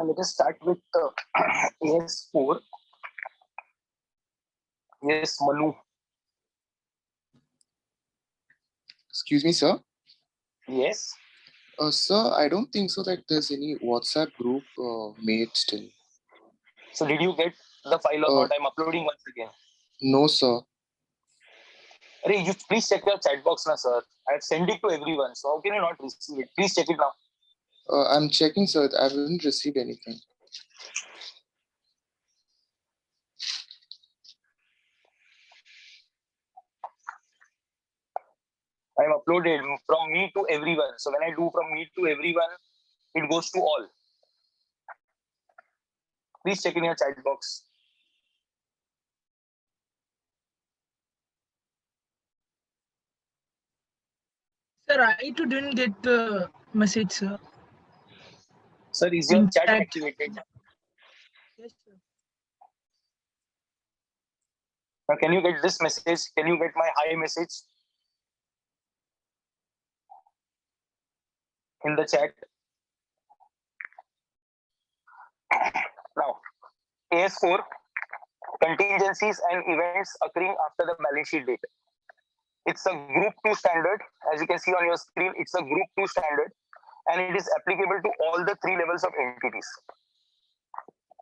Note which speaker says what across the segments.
Speaker 1: Let us start with AS4. Yes, Manu.
Speaker 2: Excuse me, sir.
Speaker 1: Yes.
Speaker 2: Sir, I don't think so that there's any WhatsApp group made still.
Speaker 1: So did you get the file or not? I'm uploading once again.
Speaker 2: No, sir.
Speaker 1: Arey, you please check your chat box now, sir. I have sent it to everyone. So how can you not receive it? Please check it now.
Speaker 2: I'm checking, sir. I haven't received anything.
Speaker 1: I have uploaded from me to everyone. So when I do from me to everyone, it goes to all. Please check in your chat box.
Speaker 3: Sir, I too didn't get the message, sir.
Speaker 1: Sir, is your
Speaker 3: In
Speaker 1: chat
Speaker 3: chat.
Speaker 1: activated?
Speaker 3: Yes, sir.
Speaker 1: Now, can you get this message? Can you get my hi message in the chat? Now, AS4, contingencies and events occurring after the balance sheet date. It's a group 2 standard. As you can see on your screen, it's a group 2 standard and it is applicable to all the 3 levels of entities.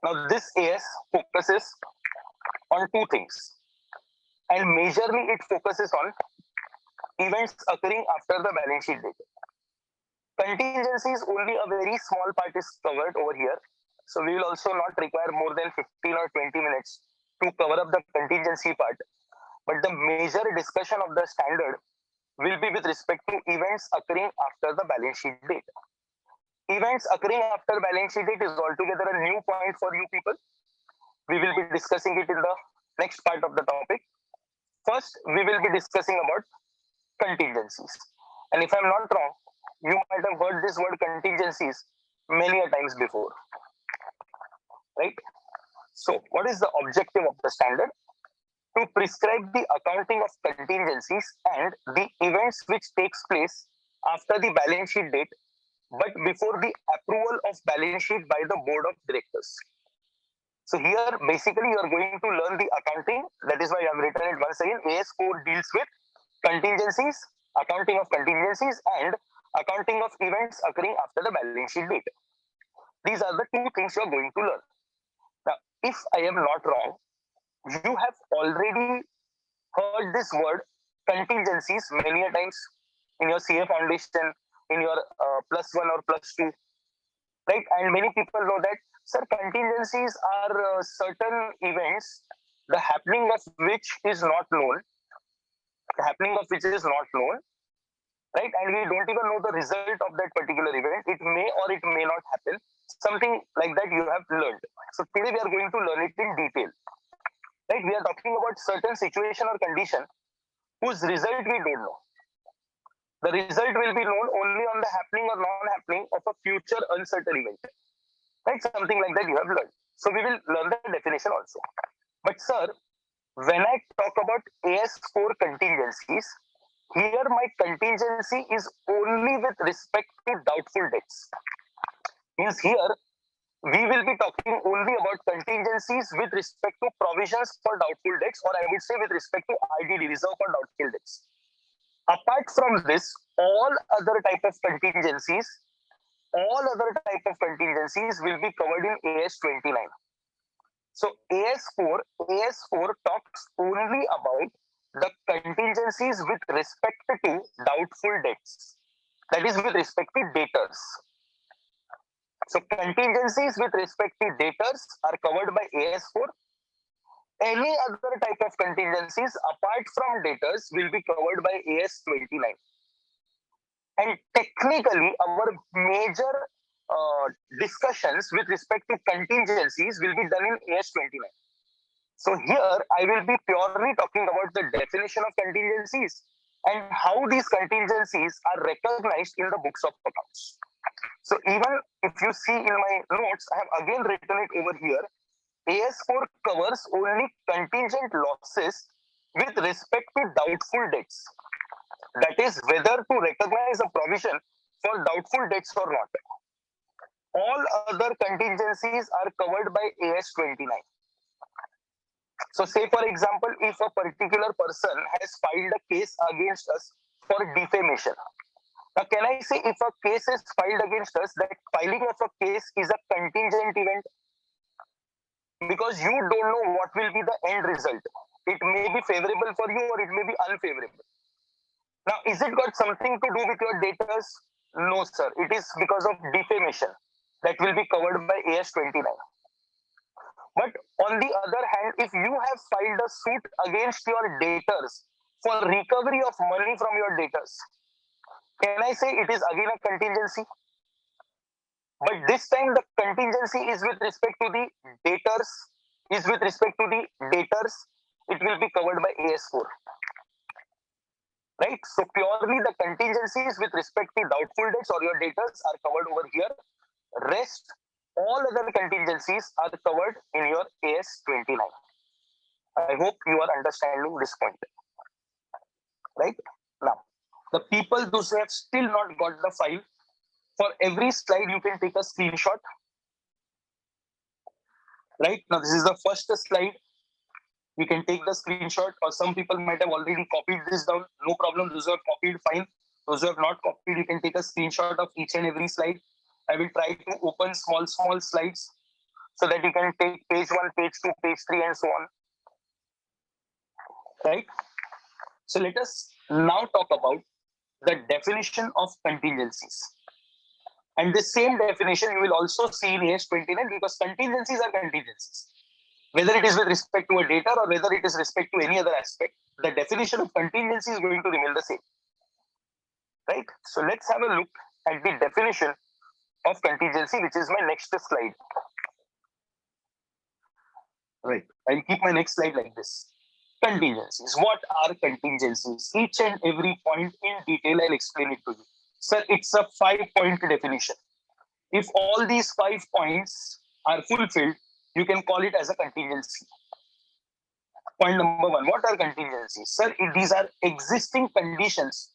Speaker 1: Now, this AS focuses on 2 things, and majorly it focuses on events occurring after the balance sheet date. Contingencies, only a very small part is covered over here. So we will also not require more than 15 or 20 minutes to cover up the contingency part. But the major discussion of the standard will be with respect to events occurring after the balance sheet date. Events occurring after balance sheet date is altogether a new point for you people. We will be discussing it in the next part of the topic. First, we will be discussing about contingencies. And if I'm not wrong, you might have heard this word contingencies many a times before, right? So what is the objective of the standard? To prescribe the accounting of contingencies and the events which takes place after the balance sheet date, but before the approval of balance sheet by the board of directors. So here, basically, you are going to learn the accounting. That is why I have written it once again. AS4 deals with contingencies, accounting of contingencies, and accounting of events occurring after the balance sheet date. These are the 2 things you are going to learn. Now, if I am not wrong, you have already heard this word contingencies many a times in your CA foundation, in your +1 or +2, right? And many people know that, sir, contingencies are certain events, the happening of which is not known, right? And we don't even know the result of that particular event. It may or it may not happen. Something like that you have learned. So today we are going to learn it in detail, right? We are talking about certain situation or condition whose result we don't know. The result will be known only on the happening or non-happening of a future uncertain event, right? Something like that you have learned. So we will learn the definition also. But sir, when I talk about AS4 contingencies, here my contingency is only with respect to doubtful debts. Means here we will be talking only about contingencies with respect to provisions for doubtful debts, or I would say with respect to IDD, reserve for doubtful debts. Apart from this, all other type of contingencies will be covered in AS29. So AS4 talks only about the contingencies with respect to doubtful debts. That is with respect to debtors. So contingencies with respect to debtors are covered by AS4. Any other type of contingencies apart from debtors will be covered by AS29. And technically, our major discussions with respect to contingencies will be done in AS29. So here I will be purely talking about the definition of contingencies and how these contingencies are recognized in the books of accounts. So even if you see in my notes, I have again written it over here. AS4 covers only contingent losses with respect to doubtful debts. That is, whether to recognize a provision for doubtful debts or not. All other contingencies are covered by AS 29. So say for example, if a particular person has filed a case against us for defamation. Now can I say if a case is filed against us, that filing of a case is a contingent event? Because you don't know what will be the end result. It may be favorable for you or it may be unfavorable. Now, is it got something to do with your debtors? No, sir. It is because of defamation that will be covered by AS 29. But on the other hand, if you have filed a suit against your debtors for recovery of money from your debtors, can I say it is again a contingency? But this time the contingency is with respect to the debtors, it will be covered by AS4. Right? So purely the contingencies with respect to doubtful debts or your debtors are covered over here. Rest, all other contingencies are covered in your AS 29. I hope you are understanding this point. Right? Now, the people those who have still not got the file, for every slide you can take a screenshot. Right? Now, this is the first slide. You can take the screenshot, or some people might have already copied this down. No problem. Those who have copied, fine. Those who have not copied, you can take a screenshot of each and every slide. I will try to open small slides so that you can take page 1, page 2, page 3, and so on. Right? So let us now talk about the definition of contingencies. And the same definition you will also see in AS 29, because contingencies are contingencies. Whether it is with respect to a data or whether it is respect to any other aspect, the definition of contingency is going to remain the same. Right? So let's have a look at the definition of contingency, which is my next slide. Right. I'll keep my next slide like this. Contingencies. What are contingencies? Each and every point in detail, I'll explain it to you. Sir, it's a 5-point definition. If all these 5 points are fulfilled, you can call it as a contingency. Point number 1, what are contingencies? Sir, these are existing conditions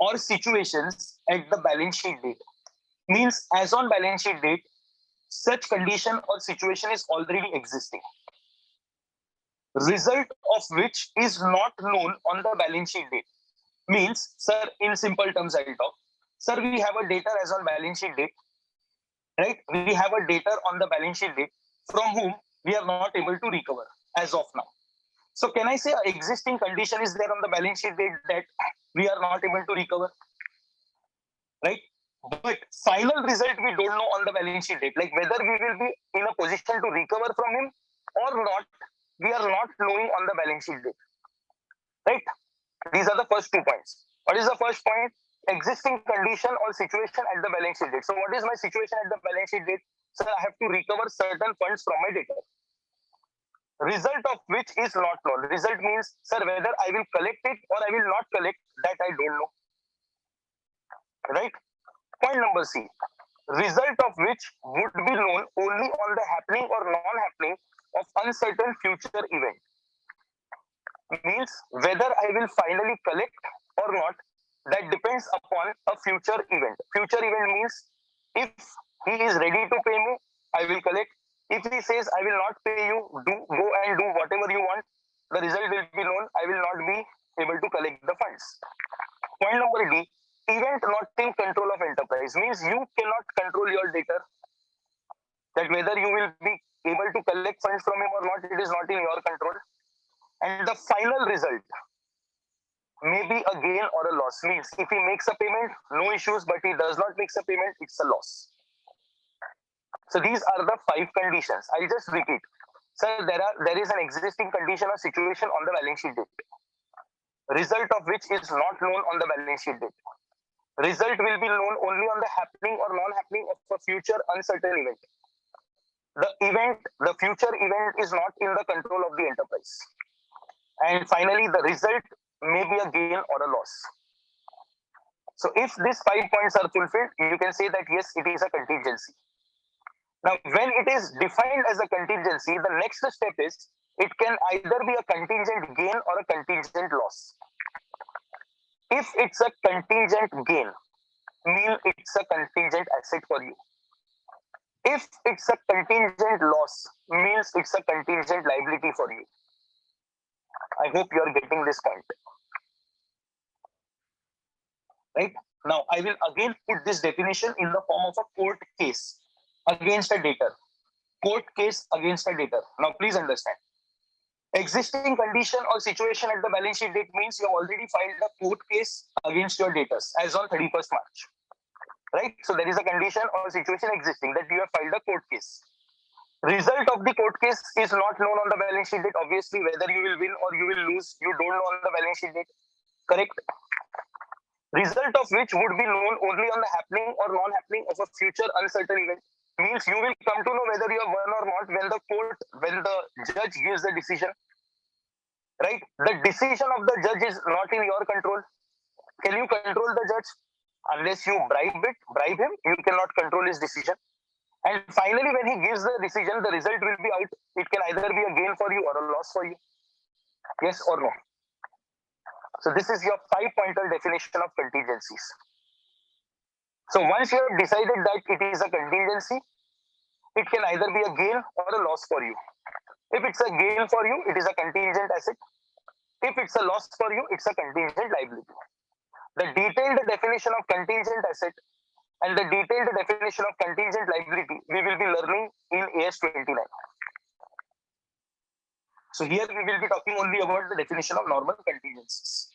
Speaker 1: or situations at the balance sheet date. Means as on balance sheet date, such condition or situation is already existing. Result of which is not known on the balance sheet date. Means, sir, in simple terms, I'll talk. Sir, we have a debtor as on balance sheet date. Right? We have a debtor on the balance sheet date from whom we are not able to recover as of now. So can I say an existing condition is there on the balance sheet date that we are not able to recover? Right? But final result we don't know on the balance sheet date, like whether we will be in a position to recover from him or not, we are not knowing on the balance sheet date. Right? These are the first 2 points. What is the first point? Existing condition or situation at the balance sheet date. So what is my situation at the balance sheet date? So I have to recover certain funds from my debtor. Result of which is not known. Result means, sir, whether I will collect it or I will not collect, that I don't know. Right? Point number C. Result of which would be known only on the happening or non-happening of uncertain future event. Means whether I will finally collect or not, that depends upon a future event. Future event means if he is ready to pay me, I will collect. If he says I will not pay you, go and do whatever you want, the result will be known. I will not be able to collect the funds. Point number D, event not in control of enterprise. Means you cannot control your debtor. That whether you will be able to collect funds from him or not, it is not in your control. And the final result may be a gain or a loss. Means if he makes a payment, no issues, but he does not make a payment, it's a loss. So these are the 5 conditions. I'll just repeat. Sir, there is an existing condition or situation on the balance sheet date. Result of which is not known on the balance sheet date. Result will be known only on the happening or non-happening of a future uncertain event. The future event is not in the control of the enterprise. And finally, the result may be a gain or a loss. So if these 5 points are fulfilled, you can say that yes, it is a contingency. Now, when it is defined as a contingency, the next step is it can either be a contingent gain or a contingent loss. If it's a contingent gain, mean it's a contingent asset for you. If it's a contingent loss, means it's a contingent liability for you. I hope you are getting this point. Right? Now, I will again put this definition in the form of a court case against a debtor. Court case against a debtor. Now, please understand. Existing condition or situation at the balance sheet date means you have already filed a court case against your debtors as on 31st March. Right? So there is a condition or situation existing that you have filed a court case. Result of the court case is not known on the balance sheet date. Obviously, whether you will win or you will lose, you don't know on the balance sheet date. Correct? Result of which would be known only on the happening or non-happening of a future uncertain event. Means you will come to know whether you have won or not when the judge gives the decision. Right? The decision of the judge is not in your control. Can you control the judge? Unless you bribe him, you cannot control his decision. And finally, when he gives the decision, the result will be out. It can either be a gain for you or a loss for you. Yes or no? So this is your 5-pointer definition of contingencies. So once you have decided that it is a contingency, it can either be a gain or a loss for you. If it's a gain for you, it is a contingent asset. If it's a loss for you, it's a contingent liability. The detailed definition of contingent asset and the detailed definition of contingent liability we will be learning in AS 29. So here we will be talking only about the definition of normal contingencies.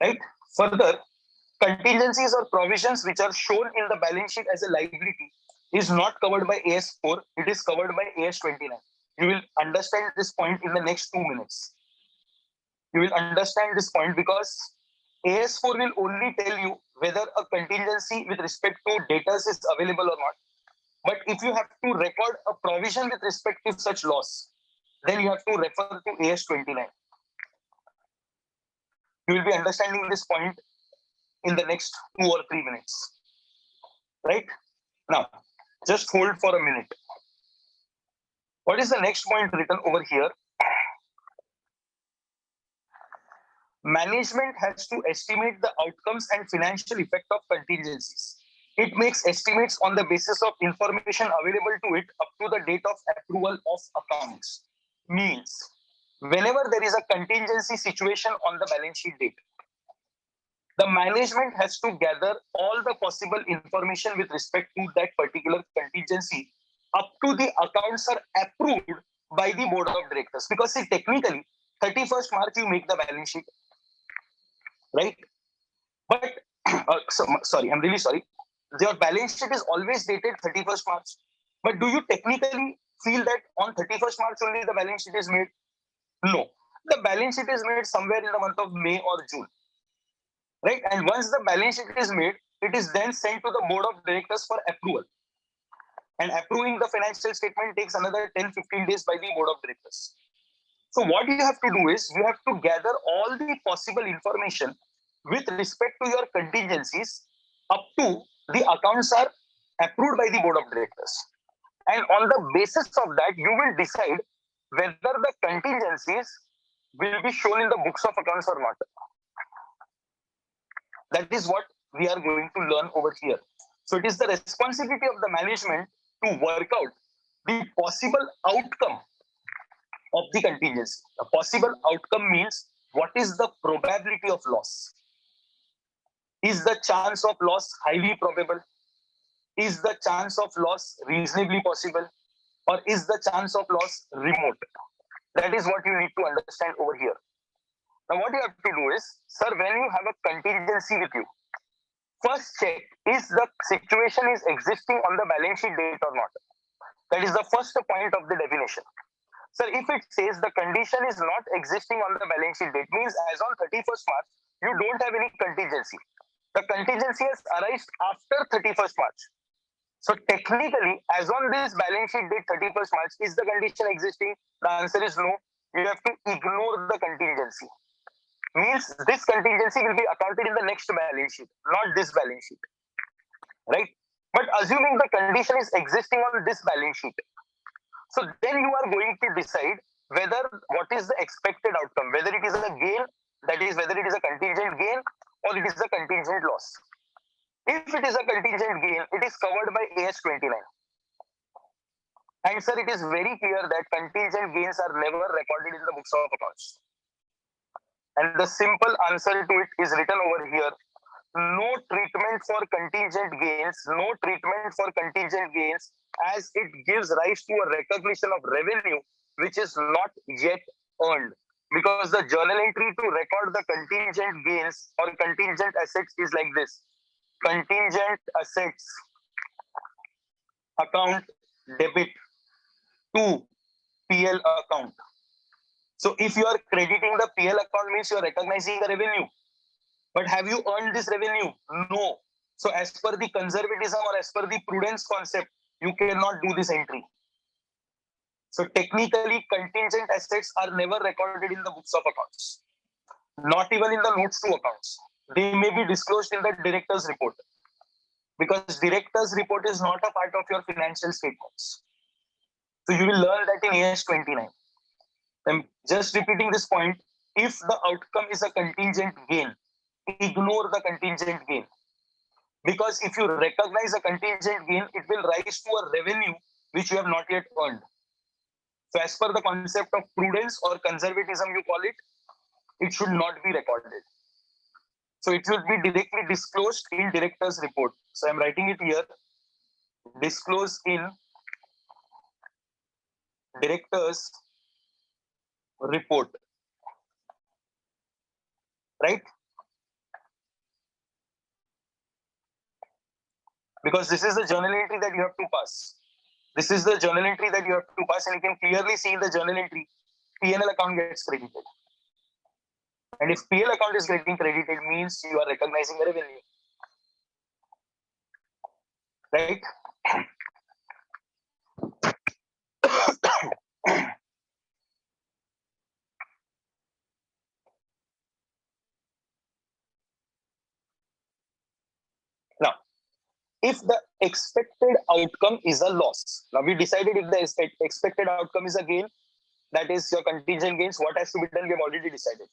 Speaker 1: Right? Further, contingencies or provisions which are shown in the balance sheet as a liability is not covered by AS4, it is covered by AS29. You will understand this point in the next 2 minutes. You will understand this point because AS4 will only tell you whether a contingency with respect to debtors is available or not. But if you have to record a provision with respect to such loss, then you have to refer to AS29. You will be understanding this point in the next 2 or 3 minutes. Right? Now, just hold for a minute. What is the next point written over here? Management has to estimate the outcomes and financial effect of contingencies. It makes estimates on the basis of information available to it up to the date of approval of accounts. Means, whenever there is a contingency situation on the balance sheet date, the management has to gather all the possible information with respect to that particular contingency up to the accounts are approved by the board of directors. Because see, technically, 31st March you make the balance sheet, right? But sorry, I'm really sorry. Your balance sheet is always dated 31st March. But do you technically feel that on 31st March only the balance sheet is made? No. The balance sheet is made somewhere in the month of May or June. Right? And once the balance sheet is made, it is then sent to the board of directors for approval. And approving the financial statement takes another 10-15 days by the board of directors. So what you have to do is you have to gather all the possible information with respect to your contingencies up to the accounts are approved by the board of directors. And on the basis of that, you will decide whether the contingencies will be shown in the books of accounts or not. That is what we are going to learn over here. So it is the responsibility of the management to work out the possible outcome of the contingency. A possible outcome means what is the probability of loss? Is the chance of loss highly probable? Is the chance of loss reasonably possible? Or is the chance of loss remote? That is what you need to understand over here. Now, what you have to do is, sir, when you have a contingency with you, first check is the situation is existing on the balance sheet date or not. That is the first point of the definition. Sir, if it says the condition is not existing on the balance sheet date, means as on 31st March, you don't have any contingency. The contingency has arisen after 31st March. So technically, as on this balance sheet date 31st March, is the condition existing? The answer is no. You have to ignore the contingency. Means this contingency will be accounted in the next balance sheet, not this balance sheet. Right? But assuming the condition is existing on this balance sheet, so then you are going to decide whether what is the expected outcome, whether it is a gain, that is whether it is a contingent gain or it is a contingent loss. If it is a contingent gain, it is covered by AS 29. And sir, it is very clear that contingent gains are never recorded in the books of accounts. And the simple answer to it is written over here. No treatment for contingent gains, no treatment for contingent gains, as it gives rise to a recognition of revenue which is not yet earned. Because the journal entry to record the contingent gains or contingent assets is like this: contingent assets account debit to PL account. So if you are crediting the PL account, means you are recognizing the revenue. But have you earned this revenue? No. So as per the conservatism or as per the prudence concept, you cannot do this entry. So technically, contingent assets are never recorded in the books of accounts, not even in the notes to accounts. They may be disclosed in the director's report, because director's report is not a part of your financial statements. So you will learn that in AS 29. I'm just repeating this point. If the outcome is a contingent gain, ignore the contingent gain. Because if you recognize a contingent gain, it will rise to a revenue which you have not yet earned. So as per the concept of prudence or conservatism, you call it, it should not be recorded. So it will be directly disclosed in director's report. So I'm writing it here. Disclose in director's report. Right? Because this is the journal entry that you have to pass. This is the journal entry that you have to pass, and you can clearly see in the journal entry, P&L account gets credited. And if PL account is getting credited, means you are recognizing the revenue. Right? Now, if the expected outcome is a loss, now we decided if the expected outcome is a gain, that is your contingent gains, what has to be done, we have already decided.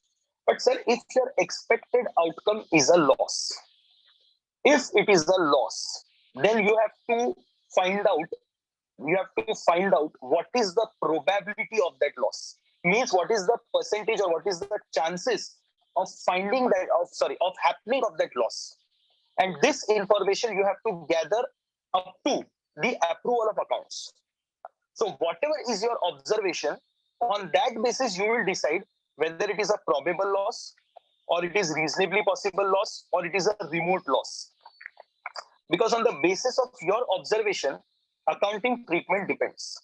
Speaker 1: But sir, if your expected outcome is a loss, if it is a loss, then you have to find out what is the probability of that loss. Means what is the percentage or what is the chances of happening of that loss. And this information you have to gather up to the approval of accounts. So whatever is your observation, on that basis you will decide whether it is a probable loss, or it is reasonably possible loss, or it is a remote loss. Because on the basis of your observation, accounting treatment depends.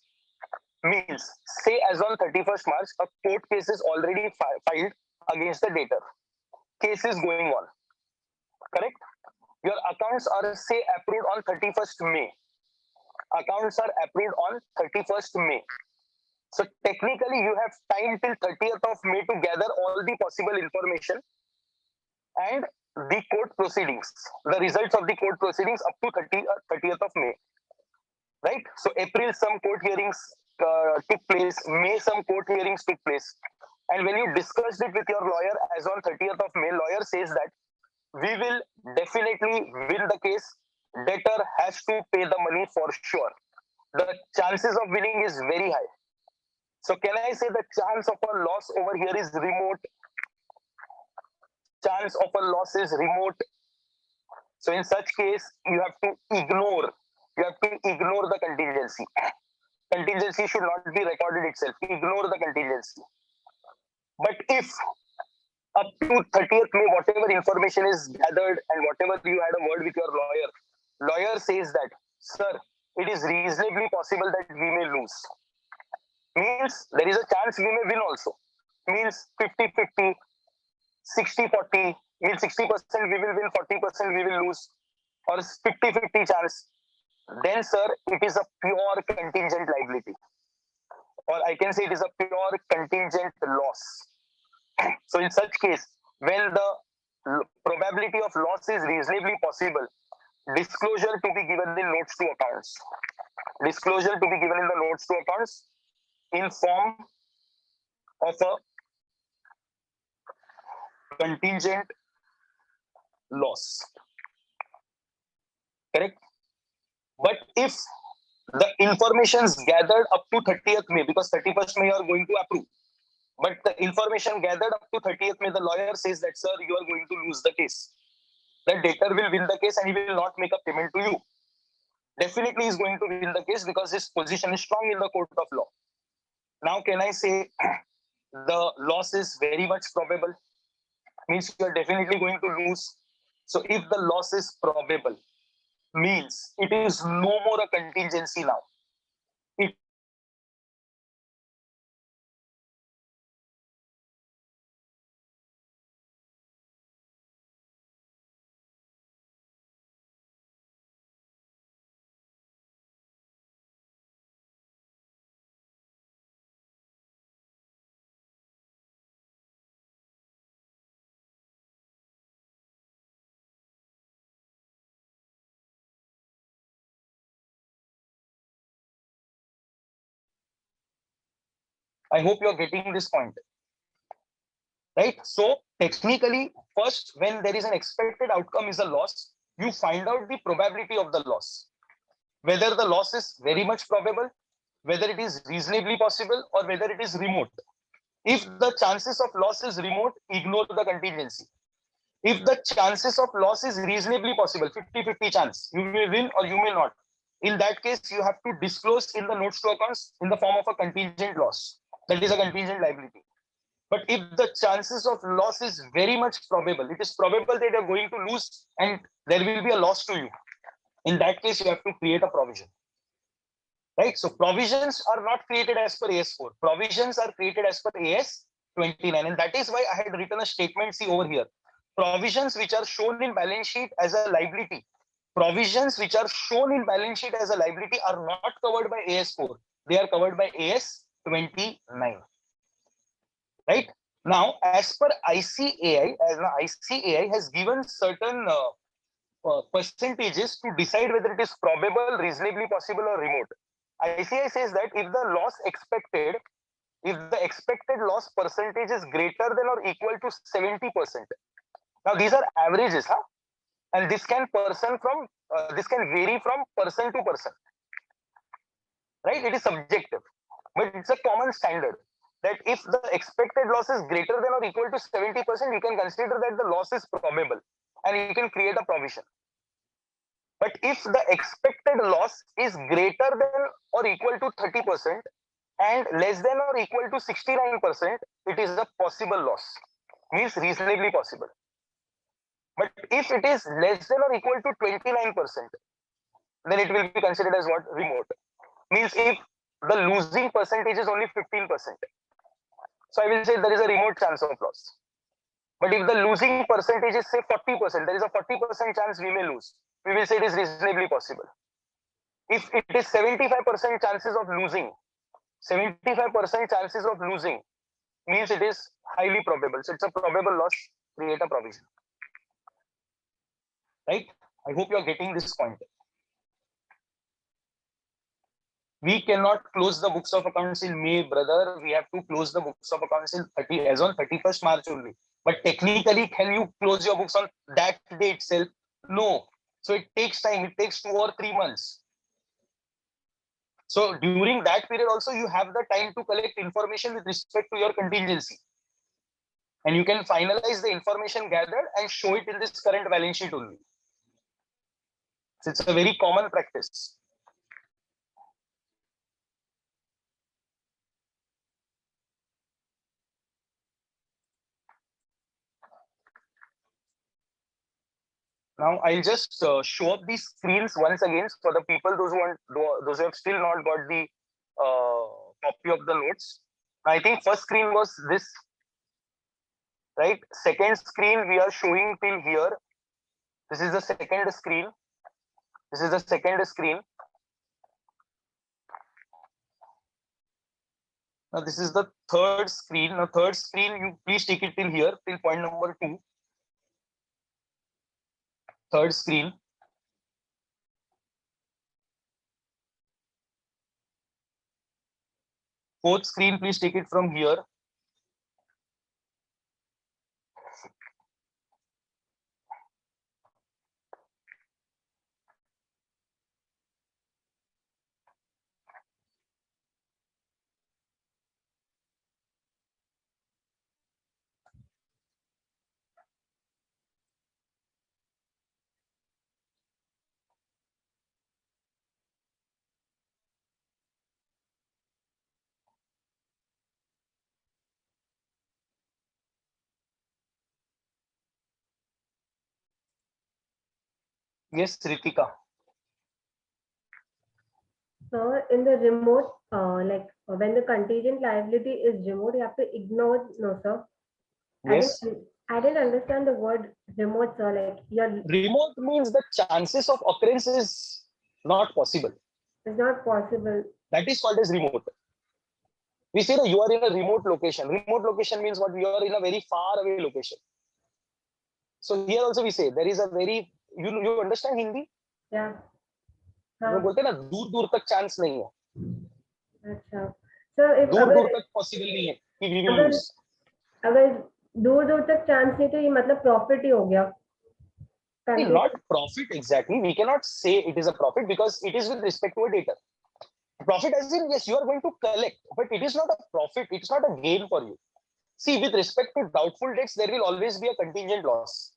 Speaker 1: Means, say as on 31st March, a court case is already filed against the debtor. Case is going on. Correct? Your accounts are, say, approved on 31st May. Accounts are approved on 31st May. So technically, you have time till 30th of May to gather all the possible information and the court proceedings, the results of the court proceedings up to 30th of May. Right? So April, some court hearings took place. May, some court hearings took place. And when you discussed it with your lawyer as on 30th of May, lawyer says that we will definitely win the case. Debtor has to pay the money for sure. The chances of winning is very high. So can I say the chance of a loss over here is remote? Chance of a loss is remote. So in such case, you have to ignore the contingency. Contingency should not be recorded itself. Ignore the contingency. But if up to 30th May, whatever information is gathered and whatever you had a word with your lawyer says that, sir, it is reasonably possible that we may lose. Means there is a chance we may win also. Means 50-50, 60-40, means 60% we will win, 40% we will lose, or 50-50 chance. Then, sir, it is a pure contingent liability. Or I can say it is a pure contingent loss. So in such case, when the probability of loss is reasonably possible, disclosure to be given in notes to accounts. Disclosure to be given in the notes to accounts in form of a contingent loss. correct? But if the informations gathered up to 30th May, because 31st May you are going to approve, but the information gathered up to 30th May, the lawyer says that, sir, you are going to lose the case. The debtor will win the case and he will not make a payment to you. Definitely is going to win the case because his position is strong in the court of law. Now, can I say the loss is very much probable? Means you are definitely going to lose. So if the loss is probable, means it is no more a contingency now. It I hope you are getting this point. Right? So technically, first, when there is an expected outcome is a loss, you find out the probability of the loss. Whether the loss is very much probable, whether it is reasonably possible, or whether it is remote. If the chances of loss is remote, ignore the contingency. If the chances of loss is reasonably possible, 50-50 chance, you will win or you may not. In that case, you have to disclose in the notes to accounts in the form of a contingent loss. That is a contingent liability. But if the chances of loss is very much probable, it is probable that you're going to lose and there will be a loss to you. In that case, you have to create a provision. Right? So provisions are not created as per AS4. Provisions are created as per AS29. And that is why I had written a statement, see over here. Provisions which are shown in balance sheet as a liability. Provisions which are shown in balance sheet as a liability are not covered by AS4. They are covered by AS29. Right? Now, as per ICAI, ICAI has given certain percentages to decide whether it is probable, reasonably possible, or remote. ICAI says that if the expected loss percentage is greater than or equal to 70%. Now, these are averages, huh? And this can vary from person to person. Right? It is subjective, but it's a common standard that if the expected loss is greater than or equal to 70%, you can consider that the loss is probable and you can create a provision. But if the expected loss is greater than or equal to 30% and less than or equal to 69%, it is a possible loss, means reasonably possible. But if it is less than or equal to 29%, then it will be considered as what? Remote. Means if the losing percentage is only 15%. So I will say there is a remote chance of loss. But if the losing percentage is say 40%, there is a 40% chance we may lose. We will say it is reasonably possible. If it is 75% chances of losing, 75% chances of losing means it is highly probable. So it's a probable loss, create a provision. Right? I hope you are getting this point. We cannot close the books of accounts in May, brother. We have to close the books of accounts in as on 31st March only. But technically, can you close your books on that day itself? No. So it takes time. It takes 2 or 3 months. So during that period also, you have the time to collect information with respect to your contingency. And you can finalize the information gathered and show it in this current balance sheet only. So it's a very common practice. Now I'll just show up these screens once again for the people those who have still not got the copy of the notes. I think first screen was this, right? Second screen we are showing till here. This is the second screen. This is the second screen. Now this is the third screen. Now third screen, you please take it till here, till point number 2. Third screen. Fourth screen, please take it from here. Yes, Ritika.
Speaker 4: So in the remote, when the contingent liability is remote, you have to ignore, no, sir.
Speaker 1: Yes.
Speaker 4: I didn't understand the word remote, sir. Like you're,
Speaker 1: Remote means the chances of occurrence is not possible.
Speaker 4: it's not possible.
Speaker 1: That is called as remote. We say that you are in a remote location. Remote location means what? You are in a very far away location. So here also we say there is a very, you understand Hindi?
Speaker 4: Yeah.
Speaker 1: हम लोग
Speaker 4: हाँ,
Speaker 1: बोलते हैं ना दूर दूर तक chance नहीं है,
Speaker 4: अच्छा. So if
Speaker 1: दूर दूर
Speaker 4: अगर
Speaker 1: तक पॉसिबल नहीं है कि वी विल
Speaker 4: अगर
Speaker 1: लूज.
Speaker 4: अगर दूर दूर तक चांस नहीं तो ये मतलब प्रॉफिट ही हो गया.
Speaker 1: Not profit exactly. We cannot say it is a profit because it is with respect to a debtor. Profit as in, yes, you are going to collect, but it is not a profit. It's not a gain for you. See, with respect to doubtful debts, there will always be a contingent loss.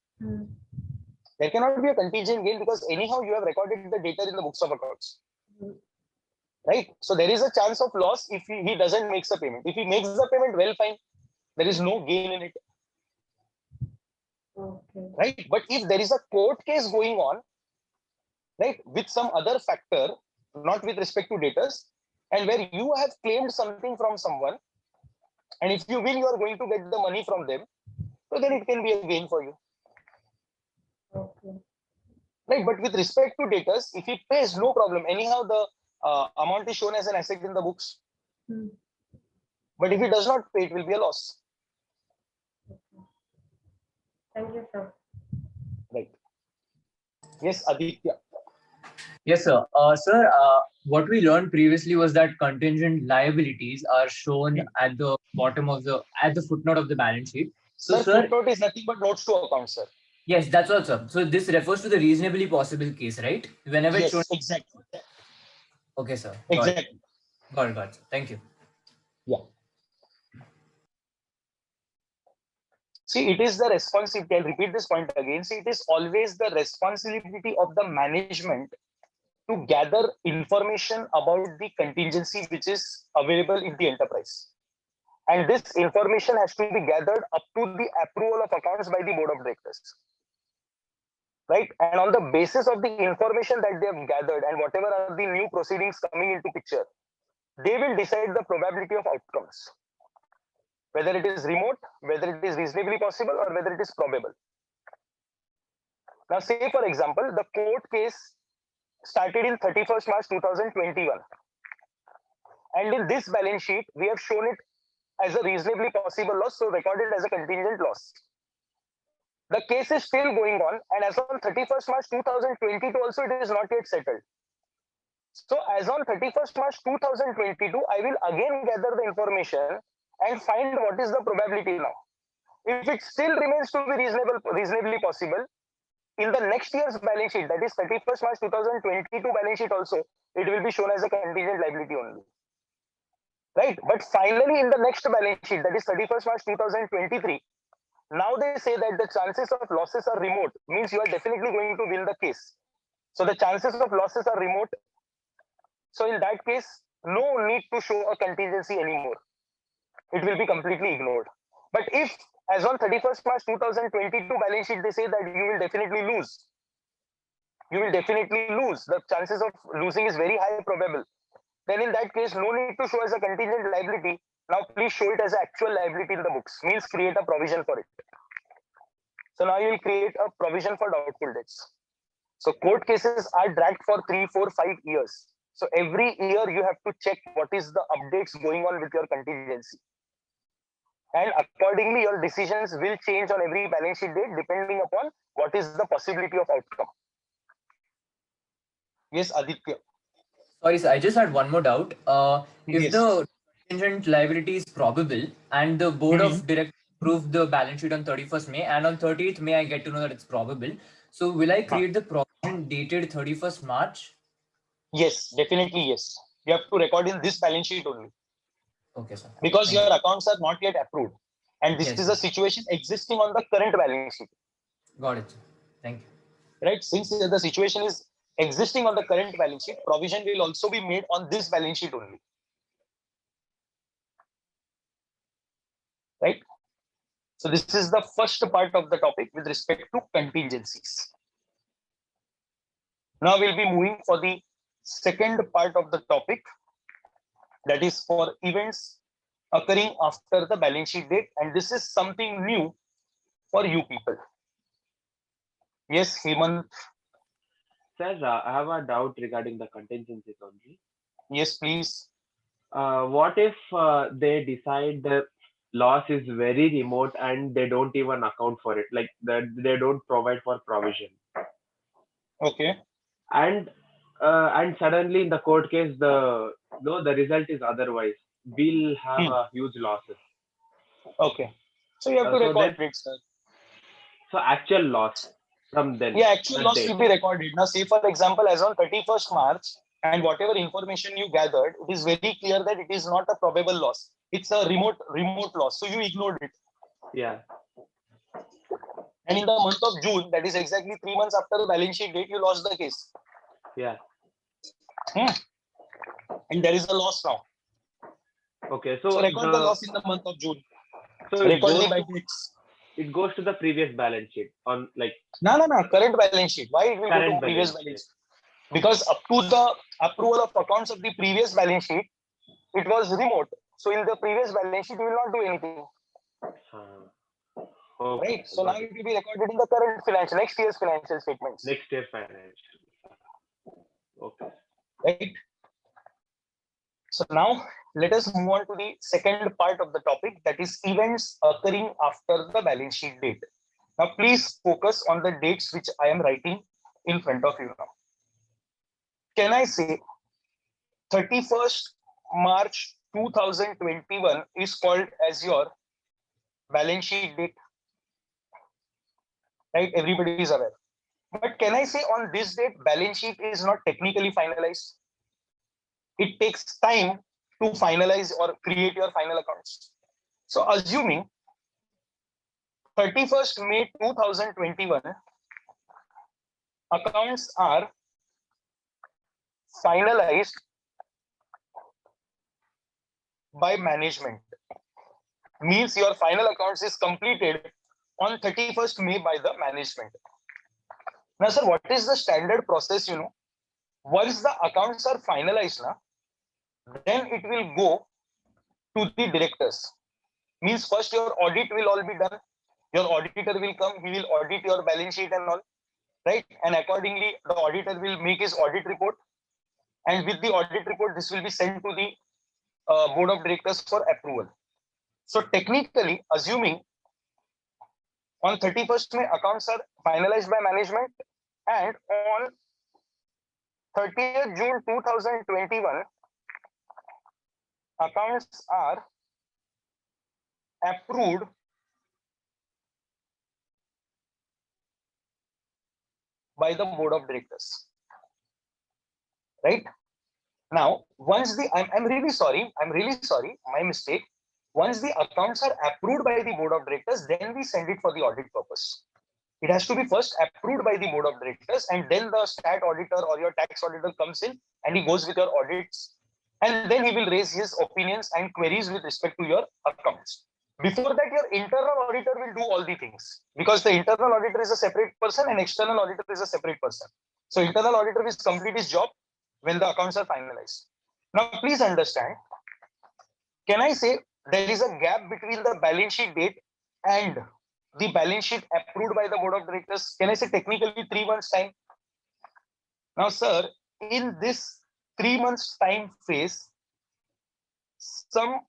Speaker 1: There cannot be a contingent gain because anyhow you have recorded the debtor in the books of accounts. Right? So there is a chance of loss if he doesn't make the payment. If he makes the payment, well, fine. There is no gain in it.
Speaker 4: Okay.
Speaker 1: Right? But if there is a court case going on, right, with some other factor, not with respect to debtors, and where you have claimed something from someone, and if you win, you are going to get the money from them, so then it can be a gain for you.
Speaker 4: Okay.
Speaker 1: Right? But with respect to debtors, if he pays, no problem. Anyhow, the amount is shown as an asset in the books. But if he does not pay, it will be a loss.
Speaker 4: Thank you, sir.
Speaker 1: Right. Yes, Aditya.
Speaker 5: Yes, sir. What we learned previously was that contingent liabilities are shown at the bottom of the footnote of the balance sheet. So,
Speaker 1: Sir, footnote is nothing but notes to account, sir.
Speaker 5: Yes, that's all, sir. So this refers to the reasonably possible case, right? Whenever it's shown.
Speaker 1: Exactly.
Speaker 5: Okay, sir.
Speaker 1: Exactly.
Speaker 5: Got it. Thank you.
Speaker 1: Yeah. See, it is the responsibility. I'll repeat this point again. See, it is always the responsibility of the management to gather information about the contingency which is available in the enterprise. And this information has to be gathered up to the approval of accounts by the board of directors. Right? And on the basis of the information that they have gathered and whatever are the new proceedings coming into picture, they will decide the probability of outcomes. Whether it is remote, whether it is reasonably possible, or whether it is probable. Now, say for example, the court case started in 31st March 2021. And in this balance sheet, we have shown it as a reasonably possible loss, so recorded as a contingent loss. The case is still going on, and as on 31st March 2022 also, it is not yet settled. So as on 31st March 2022, I will again gather the information and find what is the probability now. If it still remains to be reasonably possible, in the next year's balance sheet, that is 31st March 2022 balance sheet also, it will be shown as a contingent liability only. Right? But finally, in the next balance sheet, that is 31st March 2023, now they say that the chances of losses are remote, means you are definitely going to win the case. So the chances of losses are remote. So in that case, no need to show a contingency anymore. It will be completely ignored. But if, as on 31st March 2022 balance sheet, they say that you will definitely lose. You will definitely lose. The chances of losing is very high probable. Then in that case, no need to show as a contingent liability. Now please show it as an actual liability in the books. Means create a provision for it. So now you will create a provision for doubtful debts. So court cases are dragged for 3, 4, 5 years. So every year you have to check what is the updates going on with your contingency. And accordingly, your decisions will change on every balance sheet date depending upon what is the possibility of outcome. Yes, Aditya.
Speaker 5: Sorry, sir. I just had one more doubt. If the contingent liability is probable and the board of directors approved the balance sheet on 31st May and on 30th May I get to know that it's probable. So will I create the provision dated 31st March?
Speaker 1: Yes, definitely yes. You have to record in this balance sheet only.
Speaker 5: Okay, sir.
Speaker 1: Because your accounts are not yet approved. And this is a situation existing on the current balance sheet.
Speaker 5: Got it, sir. Thank you.
Speaker 1: Right? Since the situation is existing on the current balance sheet, provision will also be made on this balance sheet only. Right? So this is the first part of the topic with respect to contingencies. Now we'll be moving for the second part of the topic, that is for events occurring after the balance sheet date, and this is something new for you people. Yes, Hemant.
Speaker 6: Sir, I have a doubt regarding the contingencies only.
Speaker 1: Yes, please.
Speaker 6: What if they decide the loss is very remote and they don't even account for it, like that they don't provide for provision,
Speaker 1: Okay.
Speaker 6: and suddenly in the court case the result is otherwise, we'll have a huge losses.
Speaker 1: Okay. So you have to
Speaker 6: So
Speaker 1: record
Speaker 6: that
Speaker 1: it, sir.
Speaker 6: so actual loss from then
Speaker 1: Yeah, actual
Speaker 6: that
Speaker 1: loss
Speaker 6: date.
Speaker 1: will be recorded. Now, say for example, as on 31st March, and whatever information you gathered, it is very clear that it is not a probable loss. It's a remote loss. So you ignored it.
Speaker 6: Yeah.
Speaker 1: And in the month of June, that is exactly 3 months after the balance sheet date, you lost the case.
Speaker 6: Yeah.
Speaker 1: And there is a loss now.
Speaker 6: Okay.
Speaker 1: So
Speaker 6: So
Speaker 1: record the loss in the month of June.
Speaker 6: so it
Speaker 1: Record the
Speaker 6: goes
Speaker 1: by
Speaker 6: to,
Speaker 1: dates.
Speaker 6: it goes to the previous balance sheet on like
Speaker 1: No, current balance sheet. Why it will go
Speaker 6: current
Speaker 1: to previous
Speaker 6: balance
Speaker 1: balance
Speaker 6: sheet.
Speaker 1: sheet? Because up to the approval of accounts of the previous balance sheet, it was remote. So in the previous balance sheet, you will not do anything.
Speaker 6: Okay.
Speaker 1: Right. So now it will be recorded in the current financial, next year's financial statements.
Speaker 6: Next year financial. Okay.
Speaker 1: Right. So now let us move on to the second part of the topic, that is events occurring after the balance sheet date. Now please focus on the dates which I am writing in front of you now. Can I say 31st March 2021 is called as your balance sheet date? Right, everybody is aware. But can I say on this date balance sheet is not technically finalized? It takes time to finalize or create your final accounts. So assuming 31st May 2021 accounts are finalized by management, means your final accounts is completed on 31st May by the management. Now sir, what is the standard process? Once the accounts are finalized, then it will go to the directors. Means first your audit will all be done. Your auditor will come, he will audit your balance sheet and all, right? And accordingly, the auditor will make his audit report. And with the audit report, this will be sent to the board of directors for approval. So technically, assuming on 31st May, accounts are finalized by management, and on 30th June 2021, accounts are approved by the board of directors. Right? Now, once I'm really sorry, my mistake. Once the accounts are approved by the board of directors, then we send it for the audit purpose. It has to be first approved by the board of directors, and then the stat auditor or your tax auditor comes in and he goes with your audits, and then he will raise his opinions and queries with respect to your accounts. Before that, your internal auditor will do all the things, because the internal auditor is a separate person and external auditor is a separate person. So internal auditor will complete his job when the accounts are finalized. Now, please understand, can I say there is a gap between the balance sheet date and the balance sheet approved by the board of directors? Can I say technically 3 months time? Now, sir, in this 3 months time phase, some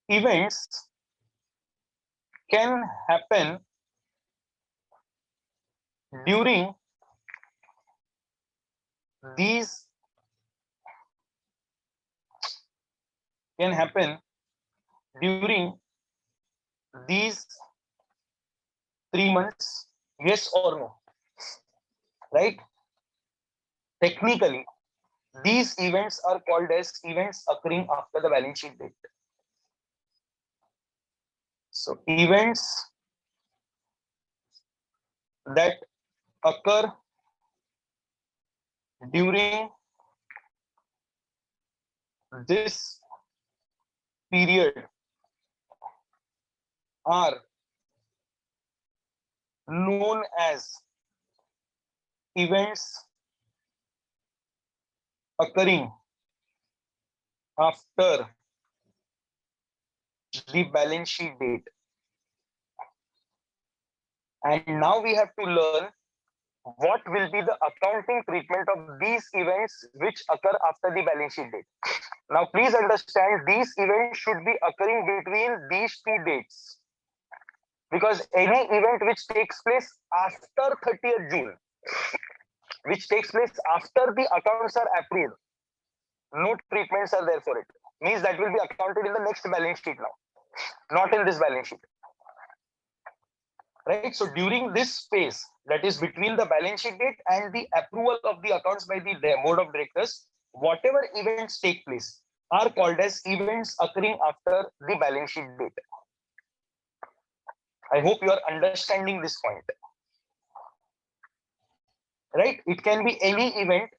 Speaker 1: events can happen during these during these 3 months, yes or no? Right? Technically, these events are called as events occurring after the balance sheet date. So events that occur during this period are known as events occurring after the balance sheet date. And now we have to learn what will be the accounting treatment of these events which occur after the balance sheet date. Now, please understand these events should be occurring between these two dates, because any event which takes place after 30th June, which takes place after the accounts are approved, no treatments are there for it. Means that will be accounted in the next balance sheet now, not in this balance sheet. Right? So during this phase, that is between the balance sheet date and the approval of the accounts by the board of directors, whatever events take place are called as events occurring after the balance sheet date. I hope you are understanding this point. Right? It can be any event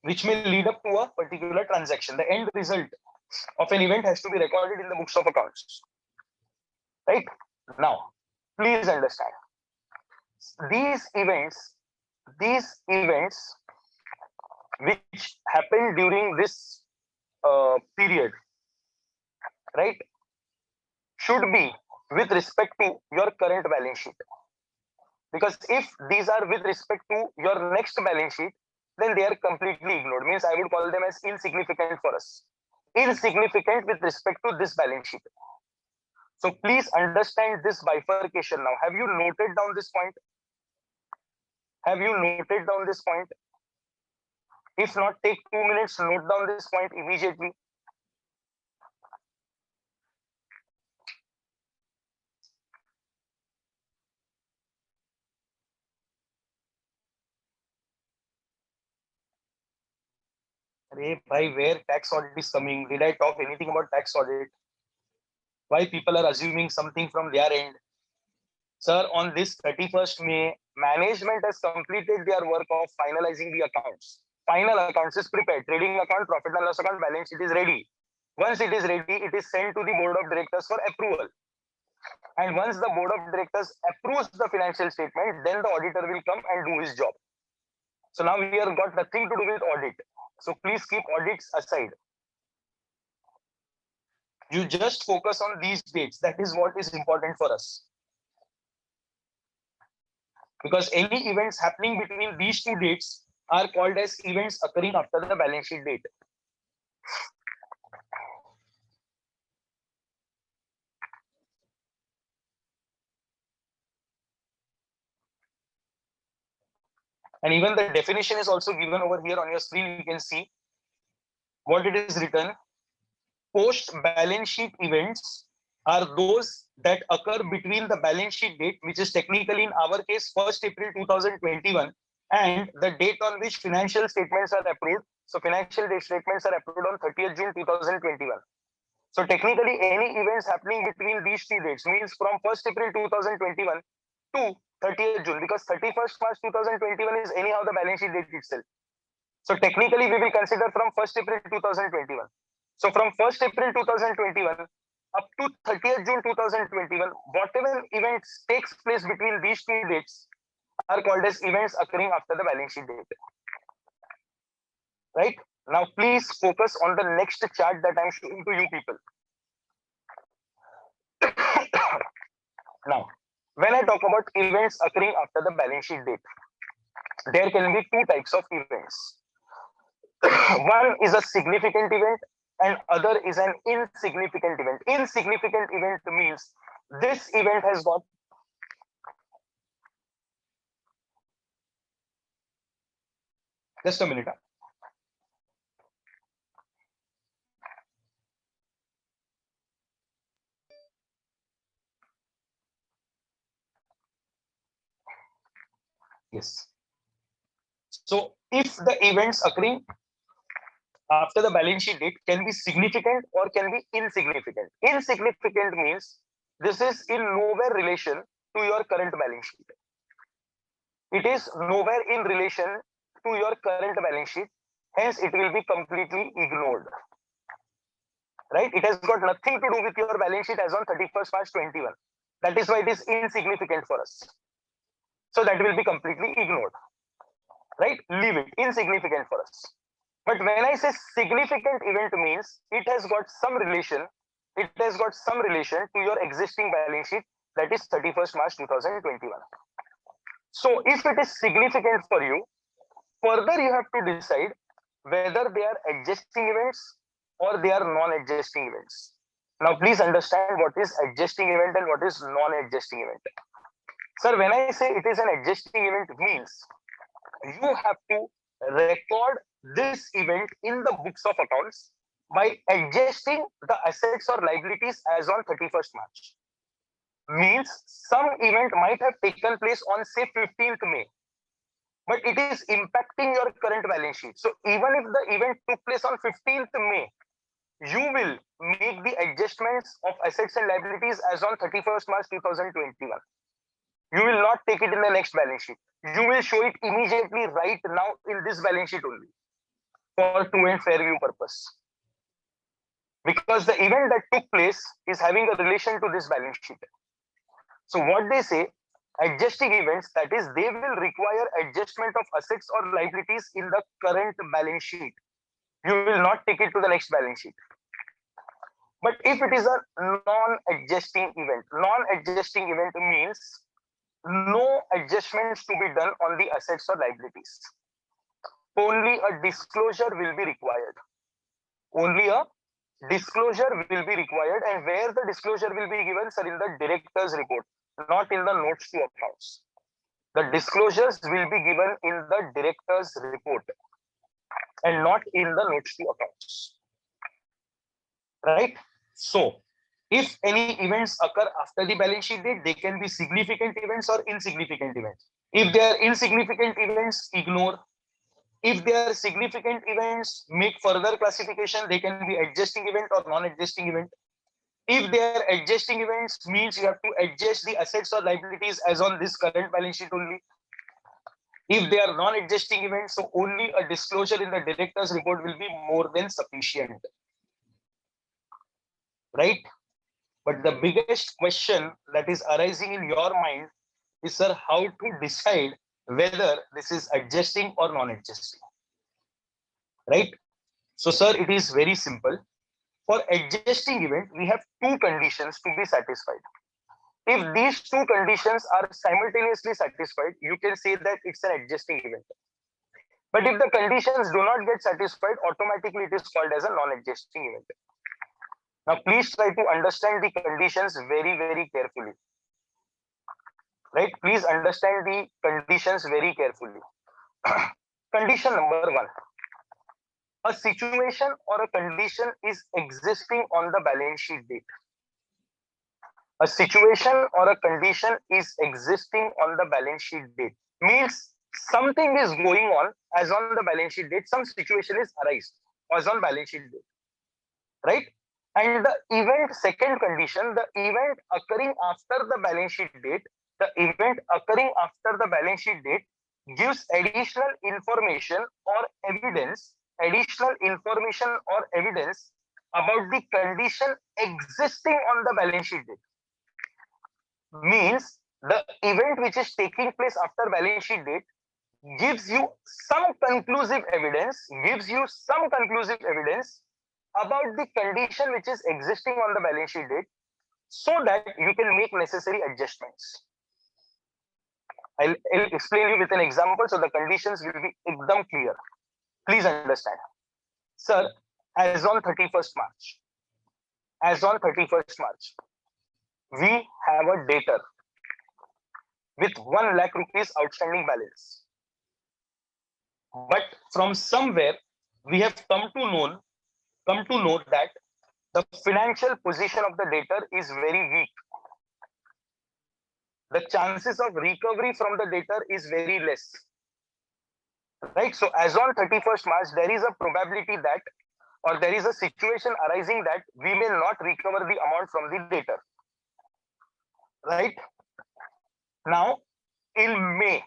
Speaker 1: which may lead up to a particular transaction. The end result of an event has to be recorded in the books of accounts. Right? Now, please understand. These events which happen during this period, right, should be with respect to your current balance sheet. Because if these are with respect to your next balance sheet, then they are completely ignored. Means I would call them as insignificant for us. Insignificant with respect to this balance sheet. So please understand this bifurcation now. Have you noted down this point? Have you noted down this point? If not, take 2 minutes, note down this point immediately. Bhai, where tax audit is coming? Did I talk anything about tax audit? Why people are assuming something from their end? Sir, on this 31st May, management has completed their work of finalizing the accounts. Final accounts is prepared. Trading account, profit and loss account, balance sheet is ready. Once it is ready, it is sent to the board of directors for approval. And once the board of directors approves the financial statement, then the auditor will come and do his job. So now we have got nothing to do with audit. So please keep audits aside. You just focus on these dates. That is what is important for us. Because any events happening between these two dates are called as events occurring after the balance sheet date. And even the definition is also given over here on your screen. You can see what it is written. Post balance sheet events are those that occur between the balance sheet date, which is technically in our case 1st April 2021, and the date on which financial statements are approved. So financial statements are approved on 30th June 2021. So technically any events happening between these two dates means from 1st April 2021 to 30th June, because 31st March 2021 is anyhow the balance sheet date itself. So technically we will consider from 1st April 2021. So from 1st April 2021 up to 30th June 2021, whatever events takes place between these two dates are called as events occurring after the balance sheet date. Right? Now please focus on the next chart that I'm showing to you people. Now, when I talk about events occurring after the balance sheet date, there can be two types of events. One is a significant event and other is an insignificant event. Insignificant event means this event has got just a minute. Yes. So if the events occurring after the balance sheet date can be significant or can be insignificant. Insignificant means this is in nowhere relation to your current balance sheet. It is nowhere in relation to your current balance sheet. Hence, it will be completely ignored. Right? It has got nothing to do with your balance sheet as on 31st March 21. That is why it is insignificant for us. So that will be completely ignored. right? Leave it, insignificant for us. But when I say significant event means it has got some relation, to your existing balance sheet, that is 31st March 2021. So if it is significant for you, further you have to decide whether they are adjusting events or they are non-adjusting events. Now please understand what is adjusting event and what is non-adjusting event. Sir, when I say it is an adjusting event means you have to record this event in the books of accounts by adjusting the assets or liabilities as on 31st March. Means some event might have taken place on say 15th May, but it is impacting your current balance sheet. So even if the event took place on 15th May, you will make the adjustments of assets and liabilities as on 31st March 2021. You will not take it in the next balance sheet. You will show it immediately right now in this balance sheet only for true and fair view purpose. Because the event that took place is having a relation to this balance sheet. So what they say, adjusting events, that is, they will require adjustment of assets or liabilities in the current balance sheet. You will not take it to the next balance sheet. But if it is a non-adjusting event means no adjustments to be done on the assets or liabilities. Only a disclosure will be required. Only a disclosure will be required, and where the disclosure will be given, sir, in the director's report, not in the notes to accounts. The disclosures will be given in the director's report and not in the notes to accounts. Right? So, if any events occur after the balance sheet date, they can be significant events or insignificant events. If they are insignificant events, ignore. If they are significant events, make further classification. They can be adjusting event or non-adjusting event. If they are adjusting events, means you have to adjust the assets or liabilities as on this current balance sheet only. If they are non-adjusting events, so only a disclosure in the director's report will be more than sufficient. Right? But the biggest question that is arising in your mind is, sir, how to decide whether this is adjusting or non-adjusting. Right? So, sir, it is very simple. For adjusting event, we have two conditions to be satisfied. If these two conditions are simultaneously satisfied, you can say that it's an adjusting event. But if the conditions do not get satisfied, automatically it is called as a non-adjusting event. Now, please try to understand the conditions very, very carefully. Right? Please understand the conditions very carefully. Condition number one. A situation or a condition is existing on the balance sheet date. A situation or a condition is existing on the balance sheet date. Means something is going on as on the balance sheet date. Some situation is arised as on balance sheet date. Right? And the event, second condition, the event occurring after the balance sheet date, gives additional information or evidence about the condition existing on the balance sheet date. Means the event which is taking place after balance sheet date gives you some conclusive evidence about the condition which is existing on the balance sheet date, so that you can make necessary adjustments. I'll explain you with an example so the conditions will be ekdam clear. Please understand. Sir, as on 31st March, we have a debtor with 1 lakh rupees outstanding balance. But from somewhere, we have come to know that the financial position of the debtor is very weak. The chances of recovery from the debtor is very less. Right? So as on 31st March, there is a probability that, or there is a situation arising that we may not recover the amount from the debtor. Right? Now, in May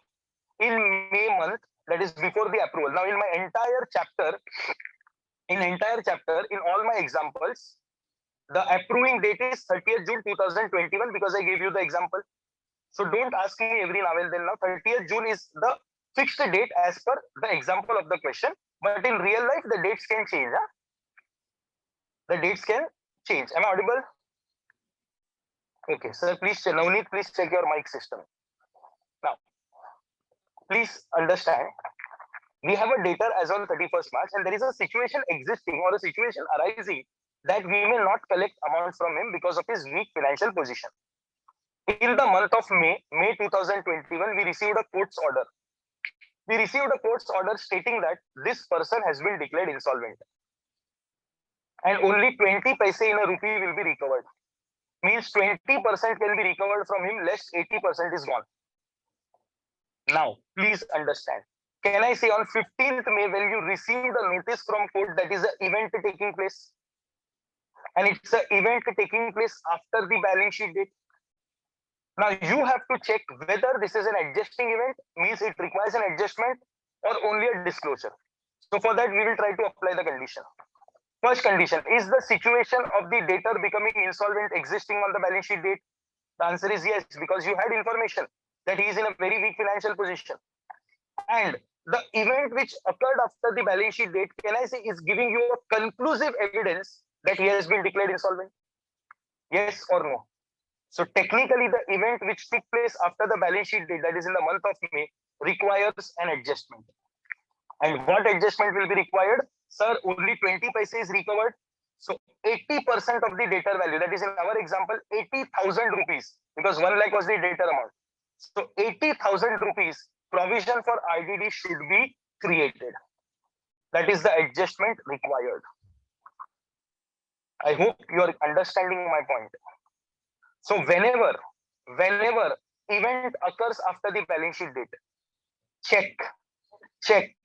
Speaker 1: month, that is before the approval. Now, in my entire chapter, in all my examples, the approving date is 30th June 2021 because I gave you the example. So don't ask me every now and then. Now 30th June is the fixed date as per the example of the question, but in real life, the dates can change. Huh? The dates can change. Am I audible? Okay, sir, please, Navneet, please check your mic system. Now, please understand, we have a data as on 31st March, and there is a situation existing or a situation arising that we may not collect amount from him because of his weak financial position. In the month of May 2021, we received a court's order. We received a court's order stating that this person has been declared insolvent. And only 20 paise in a rupee will be recovered. Means 20% can be recovered from him, less 80% is gone. Now, please understand. Can I say on 15th May, when you received a notice from court that is an event taking place, and it's an event taking place after the balance sheet date. Now you have to check whether this is an adjusting event, means it requires an adjustment, or only a disclosure. So for that, we will try to apply the condition. First condition, is the situation of the debtor becoming insolvent existing on the balance sheet date? The answer is yes, because you had information that he is in a very weak financial position. And the event which occurred after the balance sheet date, can I say, is giving you a conclusive evidence that he has been declared insolvent? Yes or no? So technically, the event which took place after the balance sheet date, that is in the month of May, requires an adjustment. And what adjustment will be required? Sir, only 20 paise is recovered. So 80% of the debtor value, that is in our example, 80,000 rupees, because 1 lakh was the debtor amount. So 80,000 rupees provision for IDD should be created. That is the adjustment required. I hope you are understanding my point. So whenever event occurs after the balance sheet date, check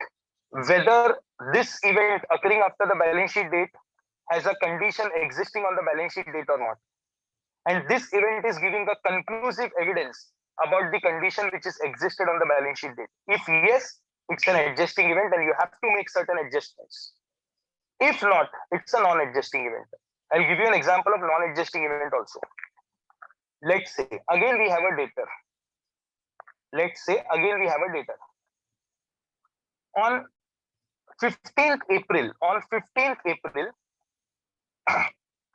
Speaker 1: whether this event occurring after the balance sheet date has a condition existing on the balance sheet date or not. And this event is giving a conclusive evidence about the condition which is existed on the balance sheet date. If yes, it's an adjusting event and you have to make certain adjustments. If not, it's a non-adjusting event. I'll give you an example of non-adjusting event also. Let's say again we have a debtor. On 15th April,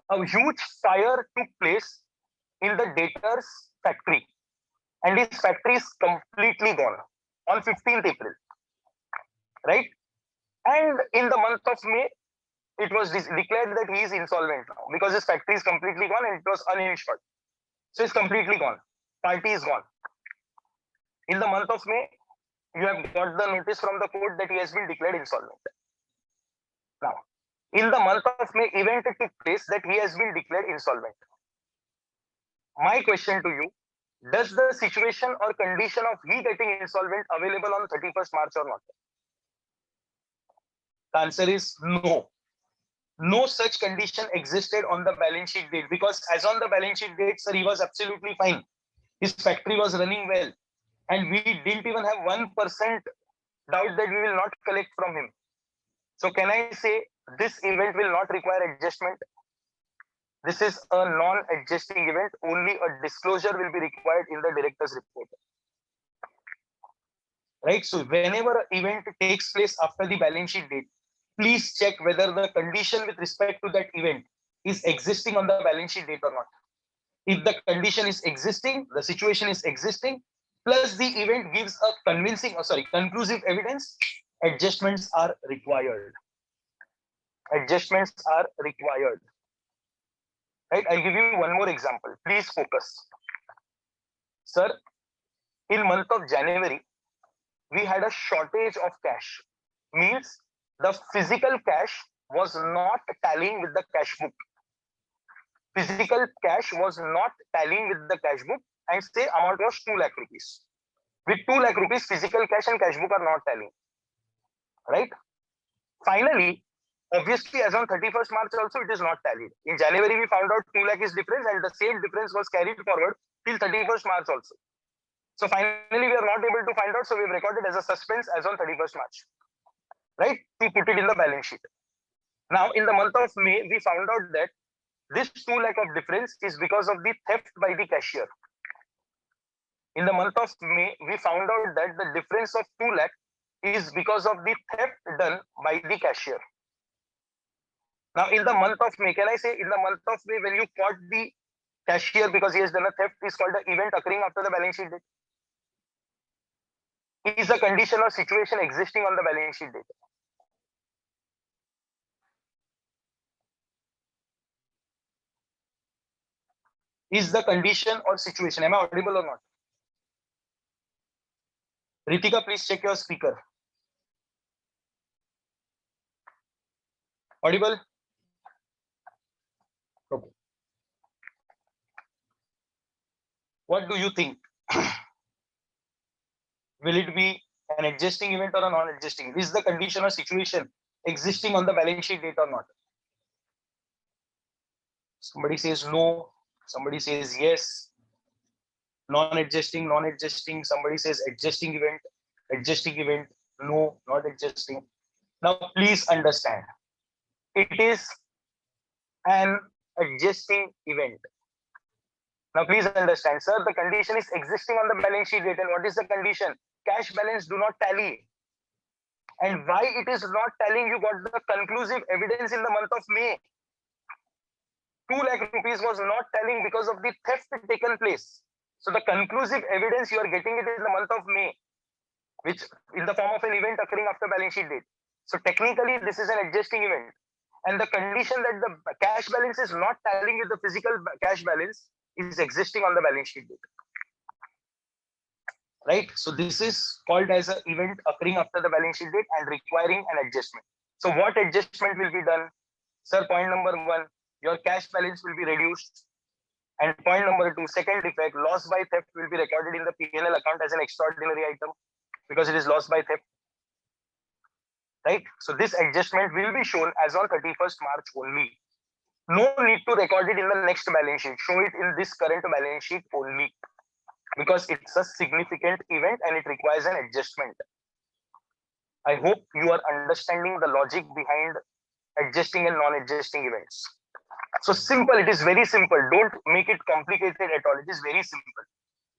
Speaker 1: a huge fire took place in the debtor's factory, and his factory is completely gone on 15th April, right? And in the month of May, it was declared that he is insolvent now because his factory is completely gone and it was uninsured. So it's completely gone. Party is gone. In the month of May, you have got the notice from the court that he has been declared insolvent. Now, in the month of May, event took place that he has been declared insolvent. My question to you, does the situation or condition of he getting insolvent available on 31st March or not? The answer is no. No such condition existed on the balance sheet date, because as on the balance sheet date, sir, he was absolutely fine. His factory was running well, and we didn't even have 1% doubt that we will not collect from him. So can I say this event will not require adjustment? This is a non-adjusting event. Only a disclosure will be required in the director's report. Right? So whenever an event takes place after the balance sheet date, please check whether the condition with respect to that event is existing on the balance sheet date or not. If the condition is existing, the situation is existing, plus the event gives a conclusive evidence, adjustments are required. Adjustments are required. Right? I'll give you one more example. Please focus. Sir, in month of January, we had a shortage of cash. Means the physical cash was not tallying with the cash book. Physical cash was not tallying with the cash book, and say amount was 2 lakh rupees. With 2 lakh rupees, physical cash and cash book are not tallying. Right? Finally, obviously, as on 31st March also, it is not tallied. In January, we found out 2 lakh is difference, and the same difference was carried forward till 31st March also. So finally, we are not able to find out, so we've recorded as a suspense as on 31st March. Right? We put it in the balance sheet. Now, in the month of May, we found out that this 2 lakh of difference is because of the theft by the cashier. in the month of May, we found out that the difference of 2 lakh is because of the theft done by the cashier. Now, in the month of May, can I say in the month of May, when you caught the cashier because he has done a theft, is called an event occurring after the balance sheet date? Is a condition or situation existing on the balance sheet date? Is the condition or situation, am I audible or not? Ritika, please check your speaker. Audible? Okay. What do you think? Will it be an adjusting event or a non-adjusting? Is the condition or situation existing on the balance sheet date or not? Somebody says no, somebody says yes. Non-adjusting, non-adjusting, somebody says adjusting event, no, not adjusting. Now, please understand, it is an adjusting event. Now, please understand, sir, the condition is existing on the balance sheet date. And what is the condition? Cash balance do not tally. And why it is not telling? You got the conclusive evidence in the month of May. 2 lakh rupees was not telling because of the theft taken place. So the conclusive evidence you are getting it in the month of May, which in the form of an event occurring after balance sheet date. So technically, this is an adjusting event. And the condition that the cash balance is not tallying with the physical cash balance is existing on the balance sheet date. Right? So this is called as an event occurring after the balance sheet date and requiring an adjustment. So what adjustment will be done? Sir, point number 1, your cash balance will be reduced. And point number 2, second effect, loss by theft will be recorded in the P&L account as an extraordinary item because it is loss by theft. Right? So this adjustment will be shown as on 31st March only. No need to record it in the next balance sheet. Show it in this current balance sheet only because it's a significant event and it requires an adjustment. I hope you are understanding the logic behind adjusting and non-adjusting events. So simple, it is very simple. Don't make it complicated at all. It is very simple.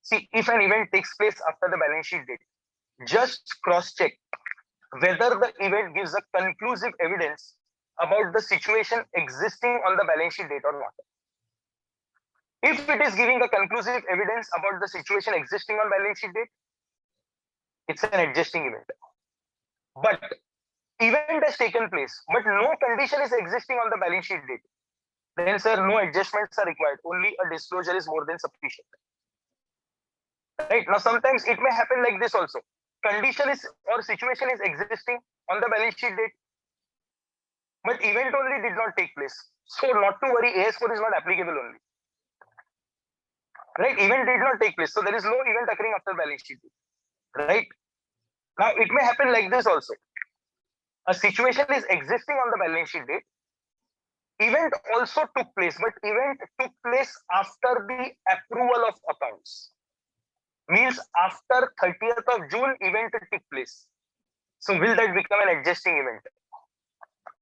Speaker 1: See, if an event takes place after the balance sheet date, just cross-check whether the event gives a conclusive evidence about the situation existing on the balance sheet date or not. If it is giving a conclusive evidence about the situation existing on balance sheet date, it's an adjusting event. But event has taken place, but no condition is existing on the balance sheet date. Then, sir, no adjustments are required. Only a disclosure is more than sufficient. Right? Now, sometimes it may happen like this also. Condition is or situation is existing on the balance sheet date, but event only did not take place. So, not to worry, AS4 is not applicable only. Right? Event did not take place. So, there is no event occurring after balance sheet date. Right? Now, it may happen like this also. A situation is existing on the balance sheet date. Event also took place, but event took place after the approval of accounts. Means after 30th of June, event took place. So will that become an adjusting event?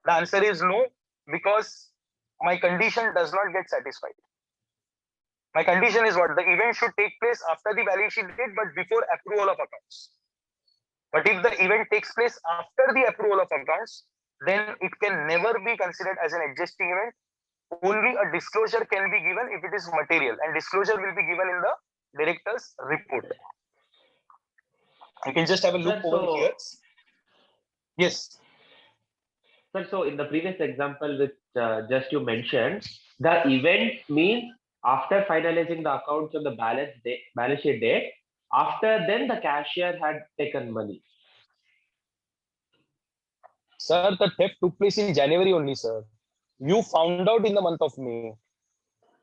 Speaker 1: The answer is no, because my condition does not get satisfied. My condition is what? The event should take place after the balance sheet date, but before approval of accounts. But if the event takes place after the approval of accounts, then it can never be considered as an adjusting event. Only a disclosure can be given if it is material, and disclosure will be given in the director's report. You can just have a look over here. Yes.
Speaker 6: Sir, so in the previous example which just you mentioned, the event means after finalizing the accounts on the balance sheet date, after then the cashier had taken money.
Speaker 1: Sir, the theft took place in January only, sir. You found out in the month of May.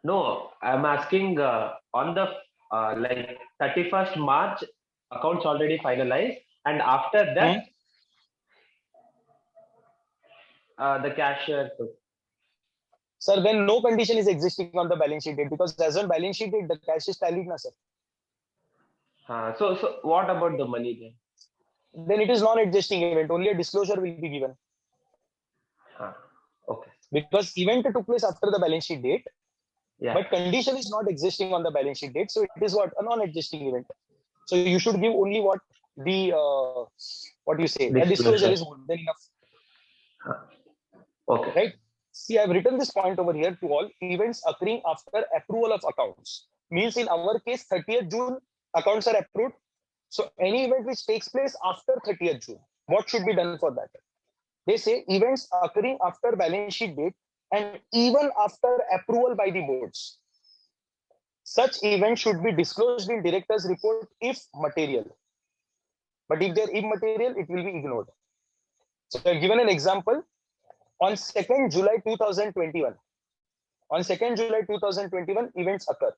Speaker 6: No, I'm asking on the like 31st March, accounts already finalized, and after that, the cashier took.
Speaker 1: Sir, then no condition is existing on the balance sheet date, because as on balance sheet date, the cash is tallied, na, sir.
Speaker 6: So what about the money then?
Speaker 1: Then it is non-adjusting event. Only a disclosure will be given.
Speaker 6: Okay.
Speaker 1: Because event took place after the balance sheet date,
Speaker 6: Yeah.
Speaker 1: but condition is not existing on the balance sheet date. So it is what? A non-adjusting event. So you should give only what the what do you say? A disclosure is more than enough.
Speaker 6: Okay.
Speaker 1: Right? See, I've written this point over here to all events occurring after approval of accounts. Means in our case, 30th June, accounts are approved. So any event which takes place after 30th June, what should be done for that? They say events occurring after balance sheet date and even after approval by the boards. Such events should be disclosed in director's report if material. But if they're immaterial, it will be ignored. So I've given an example. On 2nd July 2021, on 2nd July 2021, events occur.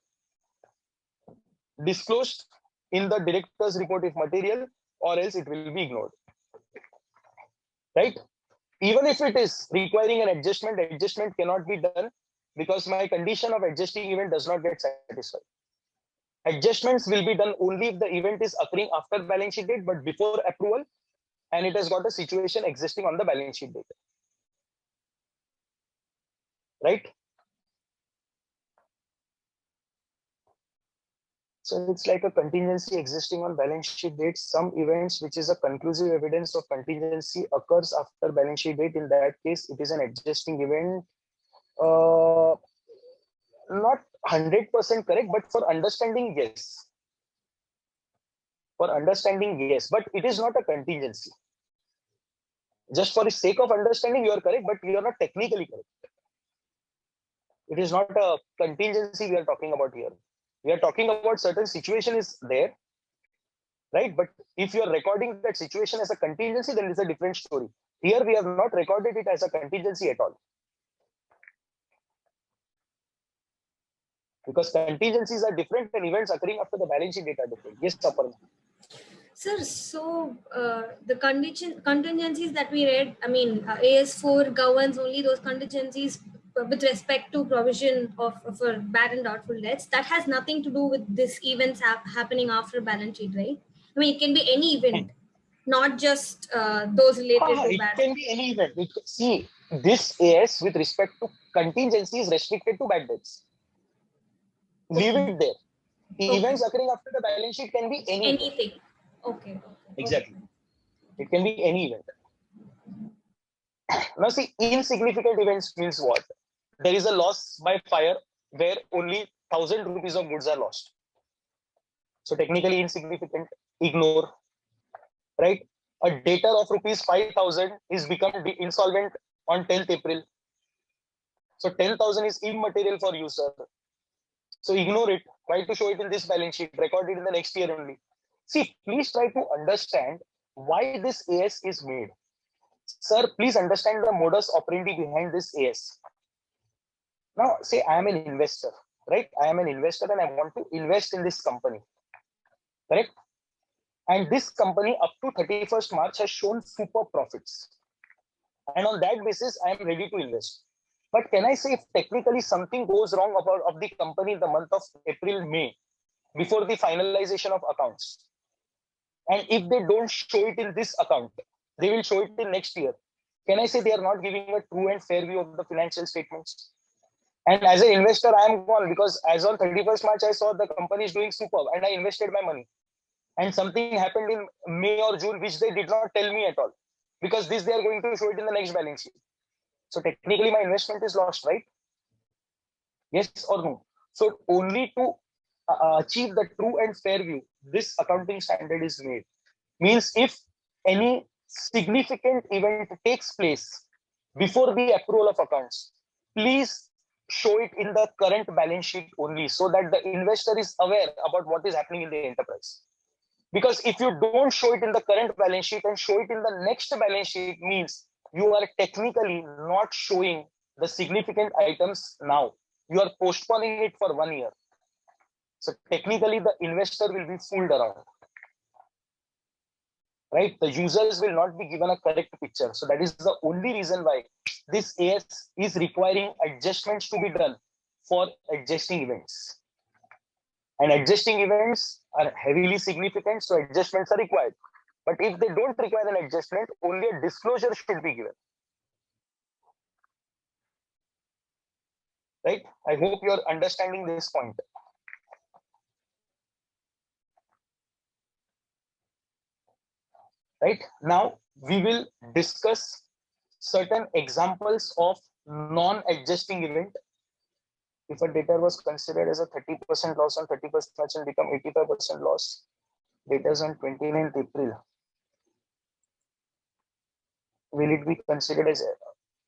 Speaker 1: Disclosed in the director's report if material, or else it will be ignored. Right? Even if it is requiring an adjustment, adjustment cannot be done because my condition of adjusting event does not get satisfied. Adjustments will be done only if the event is occurring after balance sheet date, but before approval, and it has got a situation existing on the balance sheet date. Right? So it's like a contingency existing on balance sheet date. Some events which is a conclusive evidence of contingency occurs after balance sheet date. In that case, it is an adjusting event. Not 100% correct, but for understanding, yes. For understanding, yes, but it is not a contingency. Just for the sake of understanding, you are correct, but you are not technically correct. It is not a contingency we are talking about here. We are talking about certain situation is there, right? But if you are recording that situation as a contingency, then it's a different story. Here we have not recorded it as a contingency at all. Because contingencies are different and events occurring after the balance sheet date are different. Yes, Aparna.
Speaker 7: Sir, so the contingencies that we read, I mean, AS4 governs only those contingencies with respect to provision for bad and doubtful debts. That has nothing to do with this events happening after balance sheet, right? I mean, it can be any event, not just those related to
Speaker 1: It
Speaker 7: bad.
Speaker 1: can be any event. See, this AS with respect to contingency is restricted to bad debts. Leave it there. Events occurring after the balance sheet can be
Speaker 7: anything. Okay.
Speaker 1: Exactly. It can be any event. Now see, insignificant events means what? There is a loss by fire where only 1,000 rupees of goods are lost. So technically insignificant, ignore. Right? A debtor of rupees 5,000 is become insolvent on 10th April. So 10,000 is immaterial for user. So ignore it. Try to show it in this balance sheet. Record it in the next year only. See, please try to understand why this AS is made. Sir, please understand the modus operandi behind this AS. Now, say I am an investor, right? I am an investor and I want to invest in this company, correct? And this company up to 31st March has shown super profits. And on that basis, I am ready to invest. But can I say if technically something goes wrong of the company in the month of April, May, before the finalization of accounts, and if they don't show it in this account, they will show it in next year. Can I say they are not giving a true and fair view of the financial statements? And as an investor, I am gone because as on 31st March, I saw the company is doing superb and I invested my money. And something happened in May or June, which they did not tell me at all. Because this, they are going to show it in the next balance sheet. So technically my investment is lost, right? Yes or no? So only to achieve the true and fair view, this accounting standard is made. Means if any significant event takes place before the approval of accounts, please show it in the current balance sheet only so that the investor is aware about what is happening in the enterprise. Because if you don't show it in the current balance sheet and show it in the next balance sheet, means you are technically not showing the significant items now. You are postponing it for 1 year. So technically the investor will be fooled around. Right? The users will not be given a correct picture. So that is the only reason why this AS is requiring adjustments to be done for adjusting events. And adjusting events are heavily significant, so adjustments are required. But if they don't require an adjustment, only a disclosure should be given. Right? I hope you're understanding this point. Right? Now we will discuss certain examples of non-adjusting event. If a debtor was considered as a 30% loss on 31st March and become 85% loss, debtors on 29th April, will it be considered as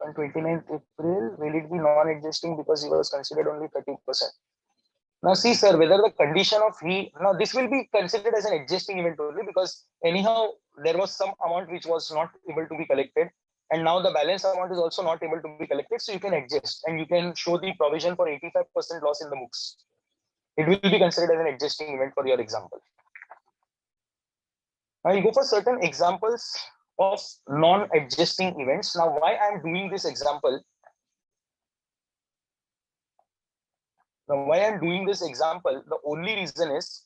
Speaker 1: on 29th April, will it be non-adjusting because he was considered only 30%? Now see, sir, whether the condition of now this will be considered as an adjusting event only, because anyhow there was some amount which was not able to be collected, and now the balance amount is also not able to be collected, so you can adjust and you can show the provision for 85% loss in the books. It will be considered as an adjusting event for your example. Now you go for certain examples of non-adjusting events. Now why I am doing this example? Now why I am doing this example, the only reason is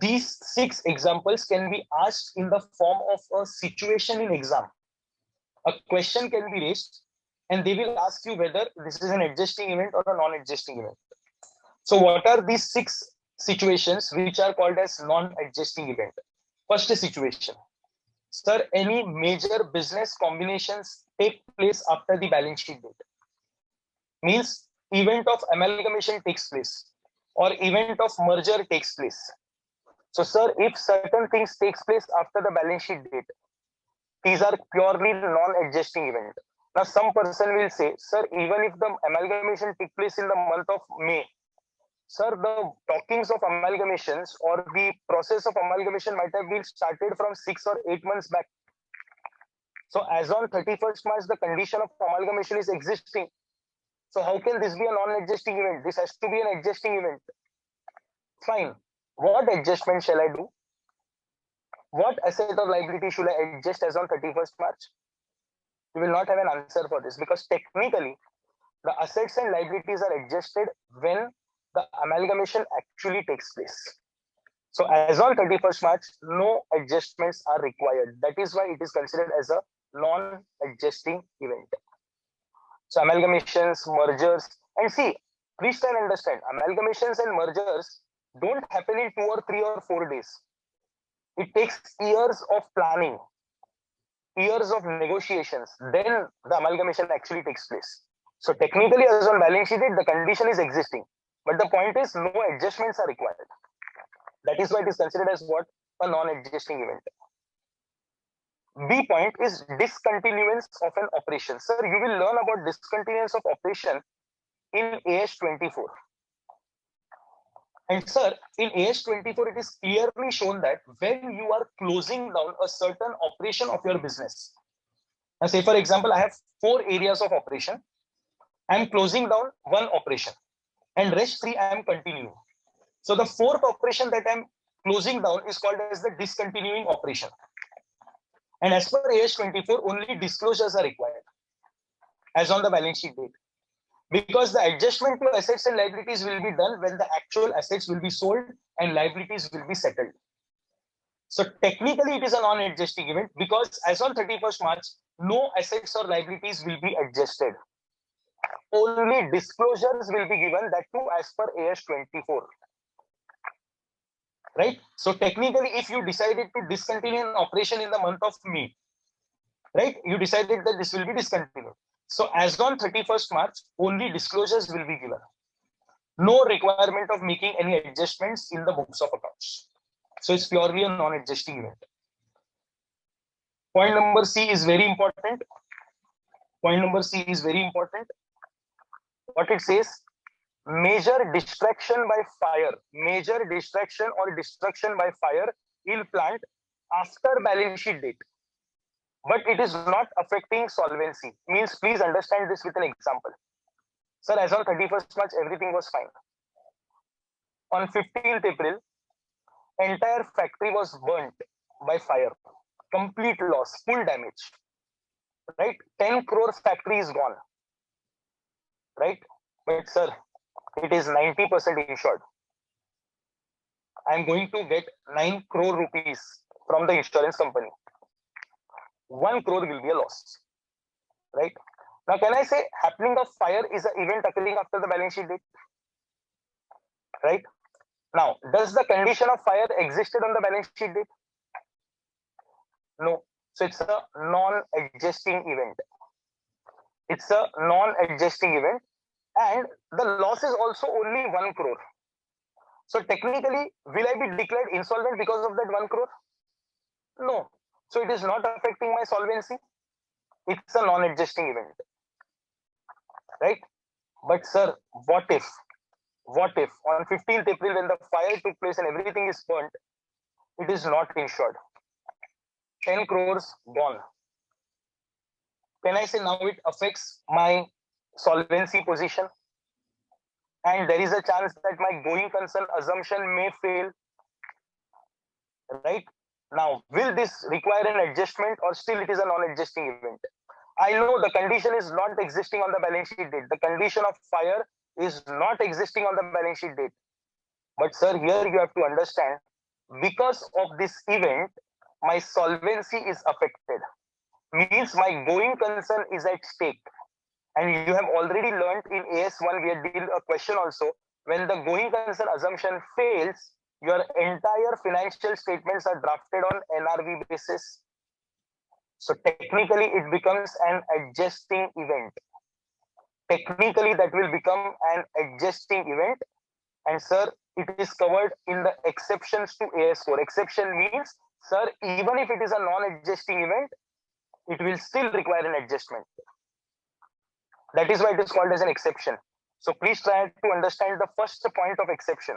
Speaker 1: these 6 examples can be asked in the form of a situation in exam. A question can be raised and they will ask you whether this is an adjusting event or a non-adjusting event. So what are these 6 situations which are called as non-adjusting event? First situation. Sir, any major business combinations take place after the balance sheet date. Means event of amalgamation takes place or event of merger takes place. So sir, if certain things takes place after the balance sheet date, these are purely non-adjusting event. Now some person will say, sir, even if the amalgamation took place in the month of May, sir, the talkings of amalgamations or the process of amalgamation might have been started from 6 or 8 months back. So as on 31st March, the condition of amalgamation is existing. So how can this be a non-adjusting event? This has to be an adjusting event. Fine. What adjustment shall I do? What asset or liability should I adjust as on 31st March? You will not have an answer for this, because technically the assets and liabilities are adjusted when the amalgamation actually takes place. So as on 31st March, no adjustments are required. That is why it is considered as a non-adjusting event. So amalgamations, mergers, and see, please try and understand, amalgamations and mergers don't happen in 2 or 3 or 4 days. It takes years of planning, years of negotiations, then the amalgamation actually takes place. So technically, as on balance sheet date, the condition is existing, but the point is no adjustments are required. That is why it is considered as what? A non-adjusting event. B point is discontinuance of an operation. Sir, you will learn about discontinuance of operation in AS 24. And sir, in AS 24, it is clearly shown that when you are closing down a certain operation of your business, now say for example, I have 4 areas of operation. I am closing down 1 operation and rest 3 I am continuing. So the 4th operation that I am closing down is called as the discontinuing operation. And as per AS 24, only disclosures are required as on the balance sheet date, because the adjustment to assets and liabilities will be done when the actual assets will be sold and liabilities will be settled. So technically it is a non-adjusting event, because as on 31st March, no assets or liabilities will be adjusted. Only disclosures will be given, that too as per AS 24. Right? So technically, if you decided to discontinue an operation in the month of May, right, you decided that this will be discontinued. So as on 31st March, only disclosures will be given. No requirement of making any adjustments in the books of accounts. So it's purely a non-adjusting event. Point number C is very important. Point number C is very important. What it says, major distraction by fire, major distraction or destruction by fire in plant after balance sheet date, but it is not affecting solvency. Means please understand this with an example. Sir, as on 31st March, everything was fine. On 15th April, entire factory was burnt by fire. Complete loss, full damage. Right? 10 crore factory is gone. Right? But sir, it is 90% insured. I am going to get 9 crore rupees from the insurance company. 1 crore will be a loss. Right? Now, can I say happening of fire is an event occurring after the balance sheet date? Right? Now, does the condition of fire existed on the balance sheet date? No. So it's a non-adjusting event. It's a non-adjusting event, and the loss is also only 1 crore. So technically, will I be declared insolvent because of that 1 crore? No. So it is not affecting my solvency. It's a non-adjusting event, right? But sir, what if on 15th April, when the fire took place and everything is burnt, it is not insured? 10 crores gone. Can I say now it affects my solvency position? And there is a chance that my going concern assumption may fail, right? Now, will this require an adjustment, or still it is a non-adjusting event? I know the condition is not existing on the balance sheet date. The condition of fire is not existing on the balance sheet date. But sir, here you have to understand, because of this event, my solvency is affected. Means my going concern is at stake. And you have already learned in AS1, we had dealt a question also, when the going concern assumption fails, your entire financial statements are drafted on NRV basis. So technically it becomes an adjusting event. Technically that will become an adjusting event. And sir, it is covered in the exceptions to AS4. Exception means, sir, even if it is a non-adjusting event, it will still require an adjustment. That is why it is called as an exception. So please try to understand the first point of exception.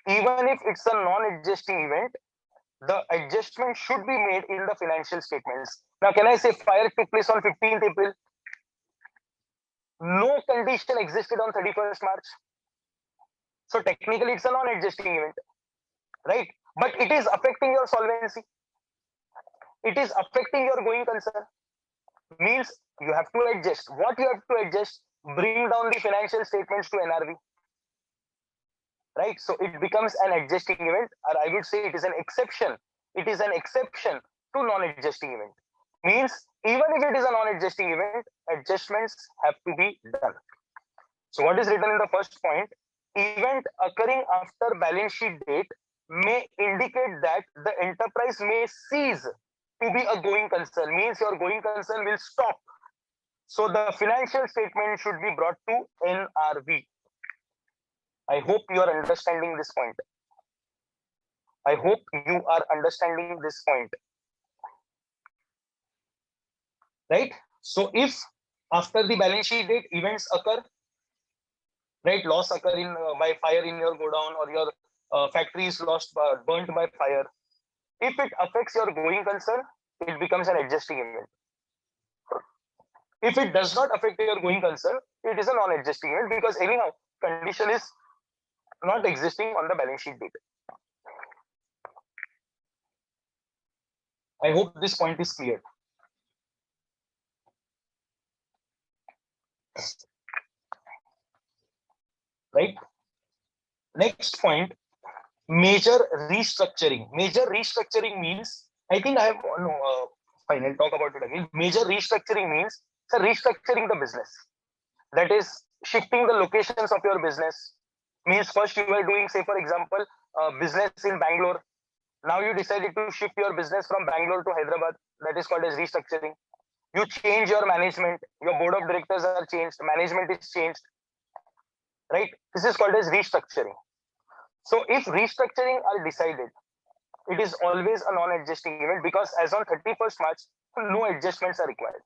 Speaker 1: Even if it's a non-adjusting event, the adjustment should be made in the financial statements. Now, can I say fire took place on 15th April? No condition existed on 31st March. So technically it's a non-adjusting event, right? But it is affecting your solvency. It is affecting your going concern. Means you have to adjust. What you have to adjust? Bring down the financial statements to NRV. Right? So it becomes an adjusting event, or I would say it is an exception. It is an exception to non-adjusting event. Means even if it is a non-adjusting event, adjustments have to be done. So what is written in the first point? Event occurring after balance sheet date may indicate that the enterprise may cease to be a going concern. Means your going concern will stop. So the financial statement should be brought to NRV. I hope you are understanding this point. I hope you are understanding this point. Right? So if after the balance sheet date events occur, right, loss occur in by fire in your godown, or your factory is lost, burnt by fire. If it affects your going concern, it becomes an adjusting event. If it does not affect your going concern, it is a non-adjusting event, because anyhow condition is not existing on the balance sheet date. I hope this point is clear. Right? Next point, major restructuring. Major restructuring means, I think I have fine, I'll talk about it again. Major restructuring means restructuring the business. That is shifting the locations of your business. Means first you were doing, say for example, business in Bangalore. Now you decided to shift your business from Bangalore to Hyderabad. That is called as restructuring. You change your management. Your board of directors are changed. Management is changed. Right? This is called as restructuring. So if restructuring are decided, it is always a non-adjusting event, because as on 31st March, no adjustments are required.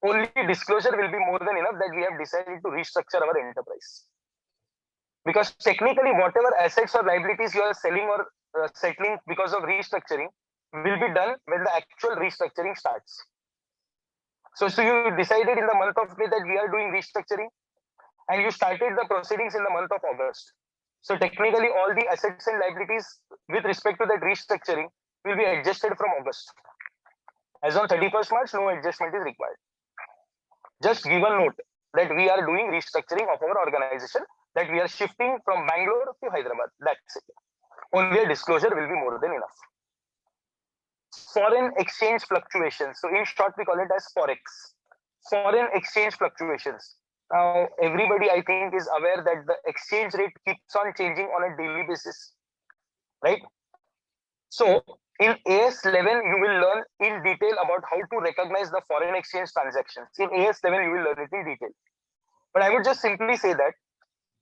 Speaker 1: Only disclosure will be more than enough that we have decided to restructure our enterprise. Because technically, whatever assets or liabilities you are selling or settling because of restructuring will be done when the actual restructuring starts. So you decided in the month of May that we are doing restructuring, and you started the proceedings in the month of August. So technically, all the assets and liabilities with respect to that restructuring will be adjusted from August. As on 31st March, no adjustment is required. Just give a note that we are doing restructuring of our organization, that we are shifting from Bangalore to Hyderabad. That's it. Only a disclosure will be more than enough. Foreign exchange fluctuations. So in short, we call it as Forex. Foreign exchange fluctuations. Now, everybody, I think, is aware that the exchange rate keeps on changing on a daily basis, right? So In AS11, you will learn in detail about how to recognize the foreign exchange transactions. In AS11, you will learn it in detail. But I would just simply say that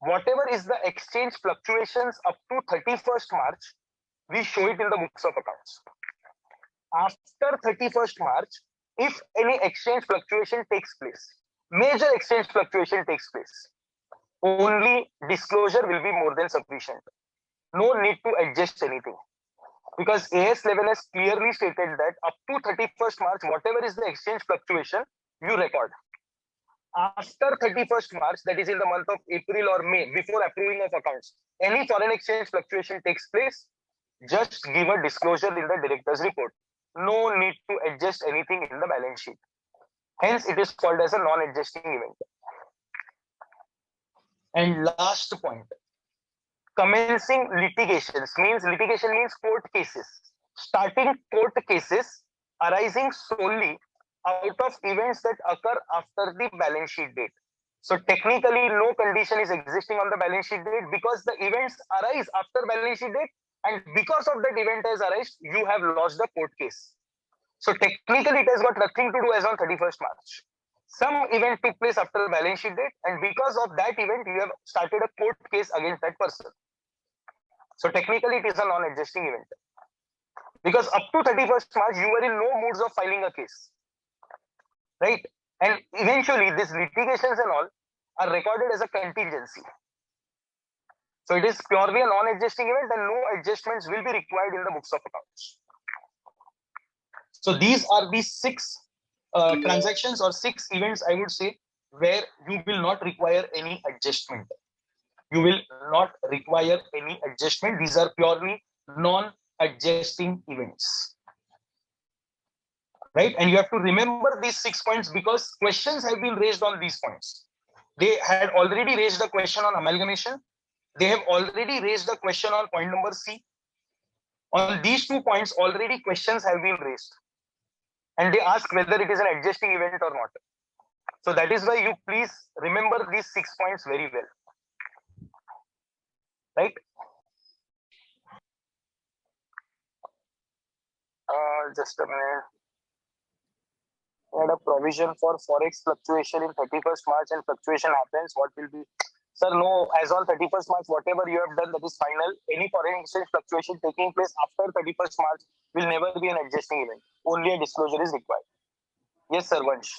Speaker 1: whatever is the exchange fluctuations up to 31st March, we show it in the books of accounts. After 31st March, if any exchange fluctuation takes place, major exchange fluctuation takes place, only disclosure will be more than sufficient. No need to adjust anything. Because AS11 has clearly stated that up to 31st March, whatever is the exchange fluctuation, you record. After 31st March, that is in the month of April or May, before approving of accounts, any foreign exchange fluctuation takes place, just give a disclosure in the director's report. No need to adjust anything in the balance sheet. Hence, it is called as a non-adjusting event. And last point, commencing litigations means court cases. Starting court cases arising solely out of events that occur after the balance sheet date. So technically, no condition is existing on the balance sheet date because the events arise after balance sheet date, and because of that event has arisen, you have lost the court case. So technically, it has got nothing to do as on 31st March. Some event took place after balance sheet date, and because of that event, you have started a court case against that person. So technically, it is a non-adjusting event. Because up to 31st March, you were in no moods of filing a case. Right? And eventually, these litigations and all are recorded as a contingency. So it is purely a non-adjusting event, and no adjustments will be required in the books of accounts. So these are the 6 transactions or 6 events, I would say, where you will not require any adjustment. You will not require any adjustment. These are purely non-adjusting events. Right? And you have to remember these 6 points because questions have been raised on these points. They had already raised a question on amalgamation. They have already raised a question on point number C. On these 2 points, already questions have been raised. And they ask whether it is an adjusting event or not. So that is why you please remember these 6 points very well. Right? Just a minute. We had a provision for forex fluctuation in 31st March and fluctuation happens. What will be? Sir, no, as on 31st March, whatever you have done, that is final. Any foreign exchange fluctuation taking place after 31st March will never be an adjusting event. Only a disclosure is required. Yes, sir, Vansh.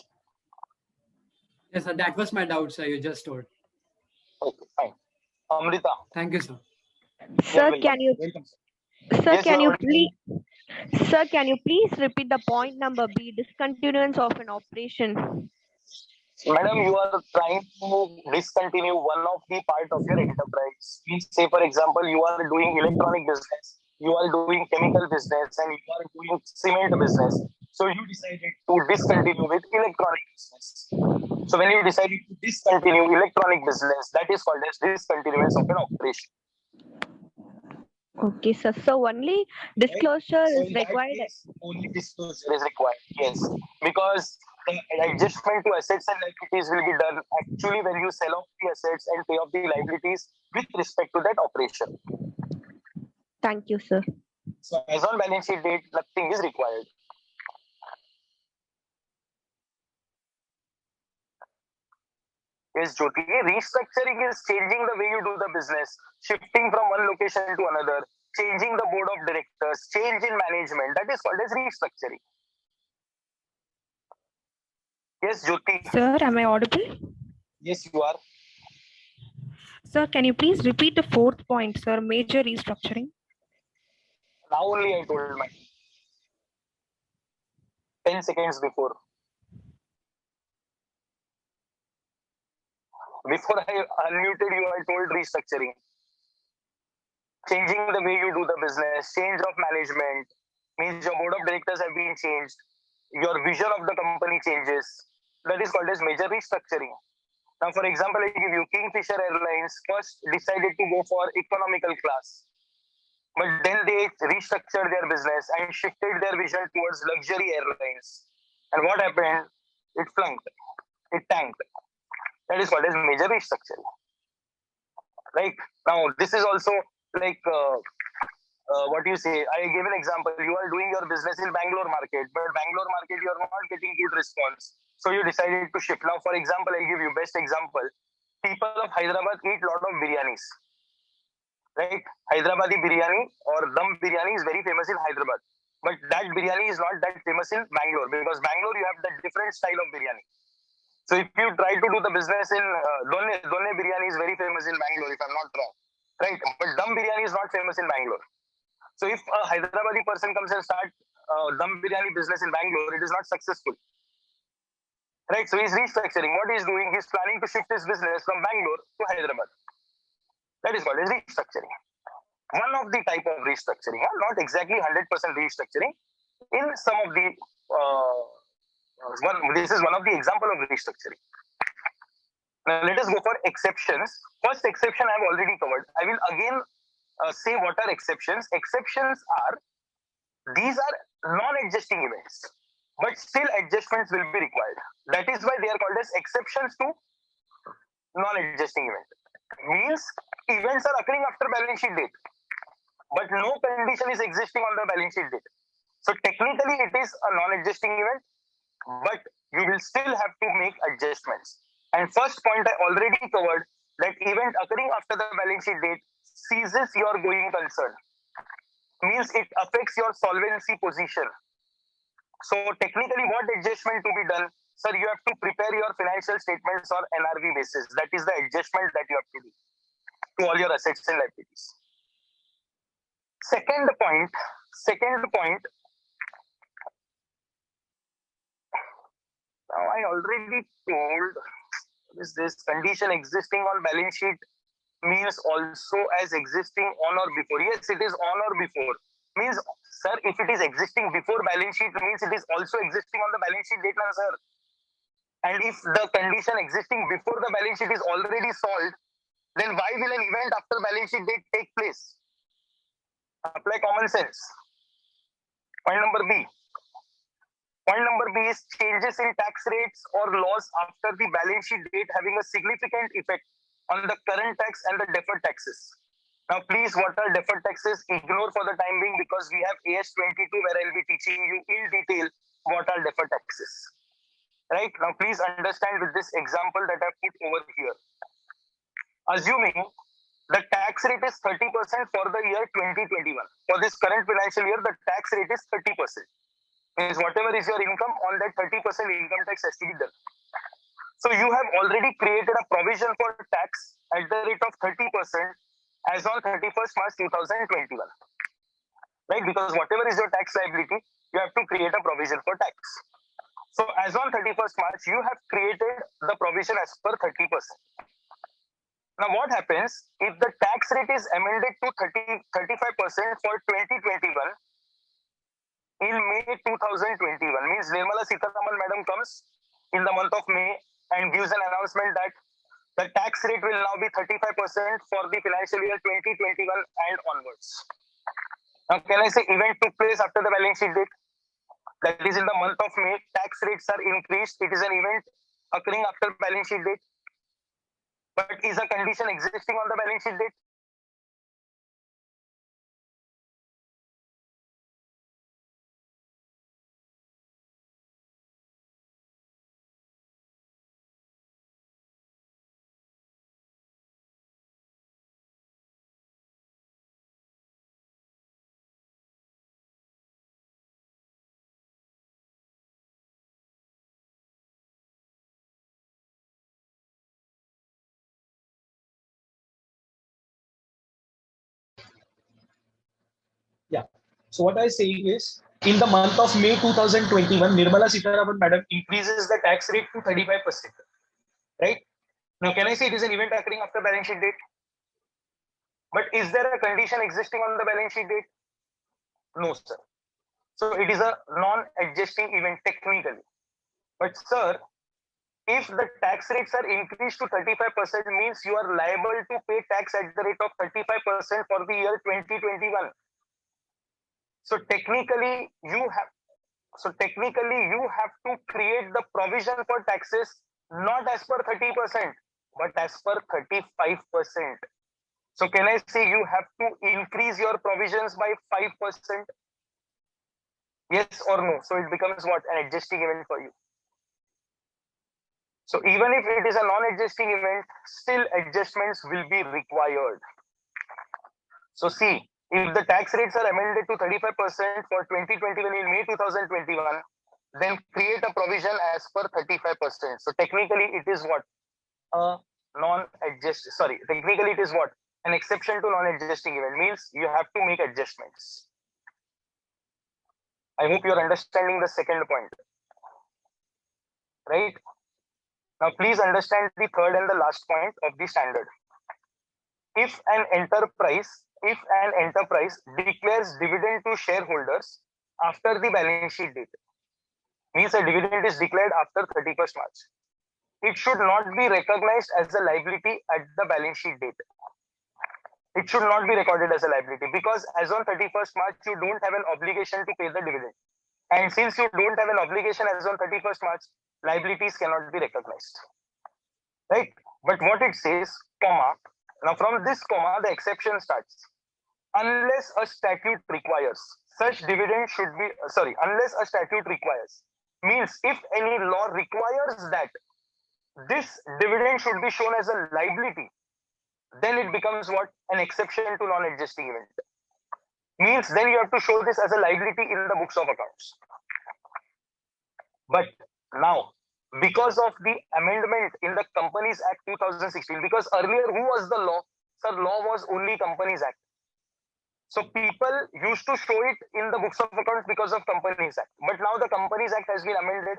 Speaker 8: Yes, sir. That was my doubt, sir. You just told.
Speaker 1: Okay, fine. Amrita.
Speaker 8: Thank you, sir.
Speaker 9: Sir, can you, sir,
Speaker 1: Yes,
Speaker 9: can
Speaker 1: you're
Speaker 9: you please, sir, can you please repeat the point number B, discontinuance of an operation?
Speaker 1: Madam, you are trying to discontinue one of the part of your enterprise. Means, say, for example, you are doing electronic business, you are doing chemical business, and you are doing cement business. So you decided to discontinue with electronic business. So when you decided to discontinue electronic business, that is called as discontinuance of an operation.
Speaker 9: Okay, sir. So only disclosure
Speaker 1: So
Speaker 9: is
Speaker 1: in that
Speaker 9: required.
Speaker 1: case, only disclosure is required. Yes, because the adjustment to assets and liabilities will be done actually when you sell off the assets and pay off the liabilities with respect to that operation.
Speaker 9: Thank you, sir.
Speaker 1: So as on balance sheet date, nothing is required. Yes, Jyoti, restructuring is changing the way you do the business, shifting from one location to another, changing the board of directors, change in management. That is called as restructuring. Yes, Jyoti.
Speaker 10: Sir, am I audible?
Speaker 1: Yes, you are.
Speaker 10: Sir, can you please repeat the 4th point, sir? Major restructuring.
Speaker 1: Now only I told my 10 seconds before. Before I unmuted you, I told restructuring. Changing the way you do the business, change of management, means your board of directors have been changed, your vision of the company changes. That is called as major restructuring. Now, for example, I give you Kingfisher Airlines first decided to go for economical class, but then they restructured their business and shifted their vision towards luxury airlines. And what happened? It flunked. It tanked. That is called as major restructuring. Right? Now, this is also like what do you say? I gave an example. You are doing your business in Bangalore market, but Bangalore market you are not getting good response. So you decided to shift. Now, for example, I'll give you best example. People of Hyderabad eat lot of biryanis, right? Hyderabadi biryani or dum biryani is very famous in Hyderabad, but that biryani is not that famous in Bangalore, because Bangalore you have the different style of biryani. So if you try to do the business in Donne biryani is very famous in Bangalore, if I'm not wrong, right? But dum biryani is not famous in Bangalore. So if a Hyderabadi person comes and start dum biryani business in Bangalore, it is not successful, right? So he's restructuring. What he's doing, he's planning to shift his business from Bangalore to Hyderabad. That is called as restructuring. One of the type of restructuring, not exactly 100% restructuring. In some of the this is one of the example of restructuring. Now let us go for exceptions. First exception I have already covered. I will again say what are exceptions. Exceptions are, these are non-adjusting events, but still adjustments will be required. That is why they are called as exceptions to non-adjusting event. Means events are occurring after balance sheet date, but no condition is existing on the balance sheet date. So technically it is a non-adjusting event, but you will still have to make adjustments. And first point I already covered, that event occurring after the balance sheet date ceases your going concern. Means it affects your solvency position. So technically what adjustment to be done? Sir, you have to prepare your financial statements on NRV basis. That is the adjustment that you have to do to all your assets and liabilities. Second point, now I already told, is this condition existing on balance sheet means also as existing on or before. Yes, it is on or before. Means, sir, if it is existing before balance sheet, means it is also existing on the balance sheet date now, sir. And if the condition existing before the balance sheet is already solved, then why will an event after balance sheet date take place? Apply common sense. Point number B. Point number B is changes in tax rates or laws after the balance sheet date having a significant effect on the current tax and the deferred taxes. Now, please, what are deferred taxes? Ignore for the time being, because we have AS22 where I'll be teaching you in detail what are deferred taxes. Right? Now, please understand with this example that I put over here. Assuming the tax rate is 30% for the year 2021. For this current financial year, the tax rate is 30%. Means whatever is your income, on that 30% income tax has to be done. So you have already created a provision for tax at the rate of 30% as on 31st March 2021. Right? Because whatever is your tax liability, you have to create a provision for tax. So as on 31st March, you have created the provision as per 30%. Now what happens if the tax rate is amended to 35% for 2021 in May 2021? Means Nirmala Sitharaman madam comes in the month of May and gives an announcement that the tax rate will now be 35% for the financial year 2021 and onwards. Now can I say event took place after the balance sheet date? That is in the month of May, tax rates are increased. It is an event occurring after balance sheet date. But is a condition existing on the balance sheet date?
Speaker 11: Yeah. So what I say is, in the month of May 2021, Nirmala Sitharaman madam increases the tax rate to 35%. Right? Now, can I say it is an event occurring after balance sheet date? But is there a condition existing on the balance sheet date? No, sir. So it is a non-adjusting event technically. But sir, if the tax rates are increased to 35%, means you are liable to pay tax at the rate of 35% for the year 2021. So technically you have to create the provision for taxes not as per 30%, but as per 35%.
Speaker 1: So can I say you have to increase your provisions by 5%? Yes or no? So it becomes what? An adjusting event for you. So even if it is a non-adjusting event, still adjustments will be required. So see, if the tax rates are amended to 35% for 2021 in May 2021, then create a provision as per 35%. So technically it is what? A technically it is what? An exception to non-adjusting event, means you have to make adjustments. I hope you're understanding the second point. Right? Now please understand the third and the last point of the standard. If an enterprise declares dividend to shareholders after the balance sheet date, means a dividend is declared after 31st March, it should not be recognized as a liability at the balance sheet date. It should not be recorded as a liability, because as on 31st March, you don't have an obligation to pay the dividend. And since you don't have an obligation as on 31st March, liabilities cannot be recognized. Right? But what it says, comma, now from this comma, the exception starts. Unless a statute requires, such dividend should be, unless a statute requires, means if any law requires that this dividend should be shown as a liability, then it becomes what? An exception to non-adjusting event. Means then you have to show this as a liability in the books of accounts. But now, because of the amendment in the Companies Act 2016, because earlier who was the law? Sir, law was only Companies Act. So people used to show it in the books of accounts because of Companies Act. But now the Companies Act has been amended,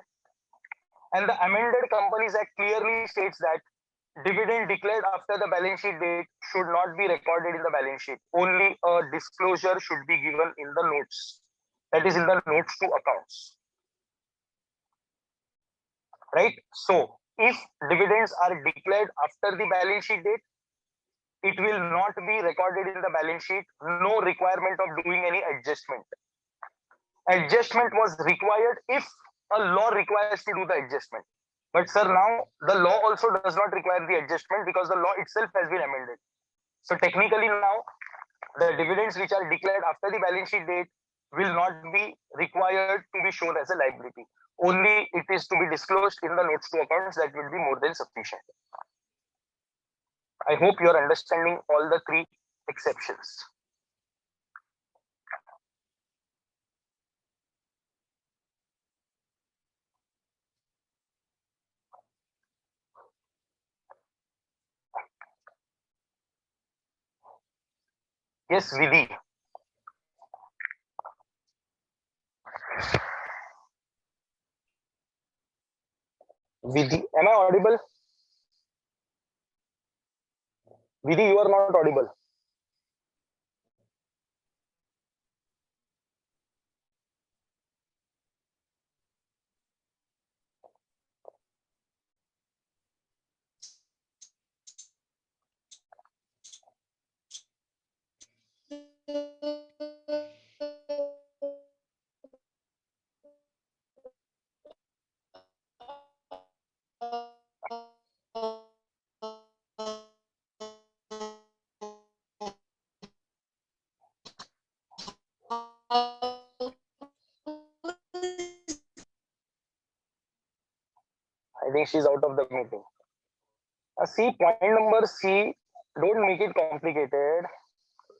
Speaker 1: and the amended Companies Act clearly states that dividend declared after the balance sheet date should not be recorded in the balance sheet. Only a disclosure should be given in the notes. That is in the notes to accounts. Right? So if dividends are declared after the balance sheet date, it will not be recorded in the balance sheet. No requirement of doing any adjustment. Adjustment was required if a law requires to do the adjustment. But sir, now the law also does not require the adjustment because the law itself has been amended. So technically now, the dividends which are declared after the balance sheet date will not be required to be shown as a liability. Only it is to be disclosed in the notes to accounts. That will be more than sufficient. I hope you are understanding all the three exceptions. Yes, Vidhi. Vidhi, am I audible? Vidhi, you are not audible. I think she's out of the meeting. See, point number C, don't make it complicated.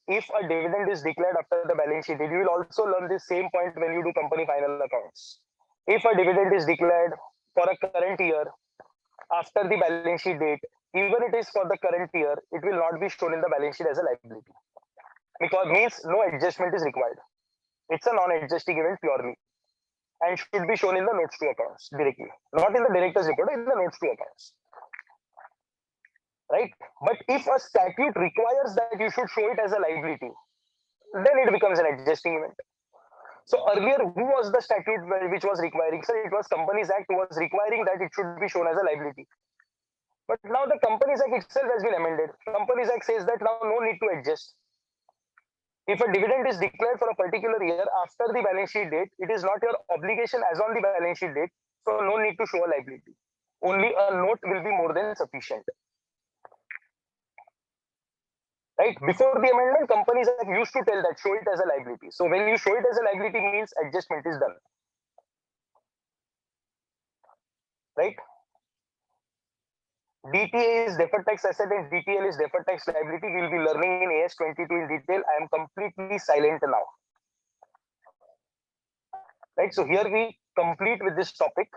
Speaker 1: If a dividend is declared after the balance sheet, you will also learn this same point when you do company final accounts. If a dividend is declared for a current year after the balance sheet date, even it is for the current year, it will not be shown in the balance sheet as a liability. Because means no adjustment is required. It's a non-adjusting event purely, and should be shown in the notes to accounts directly, not in the director's report, in the notes to accounts. Right? But if a statute requires that you should show it as a liability, then it becomes an adjusting event. So earlier, who was the statute which was requiring? So it was Companies Act was requiring that it should be shown as a liability. But now the Companies Act itself has been amended. Companies Act says that now no need to adjust. If a dividend is declared for a particular year after the balance sheet date, it is not your obligation as on the balance sheet date. So no need to show a liability. Only a note will be more than sufficient. Right? Before the amendment, companies have used to tell that show it as a liability. So when you show it as a liability means adjustment is done. Right? DTA is deferred tax asset and DTL is deferred tax liability. We'll be learning in AS22 in detail. I am completely silent now. Right? So here we complete with this topic.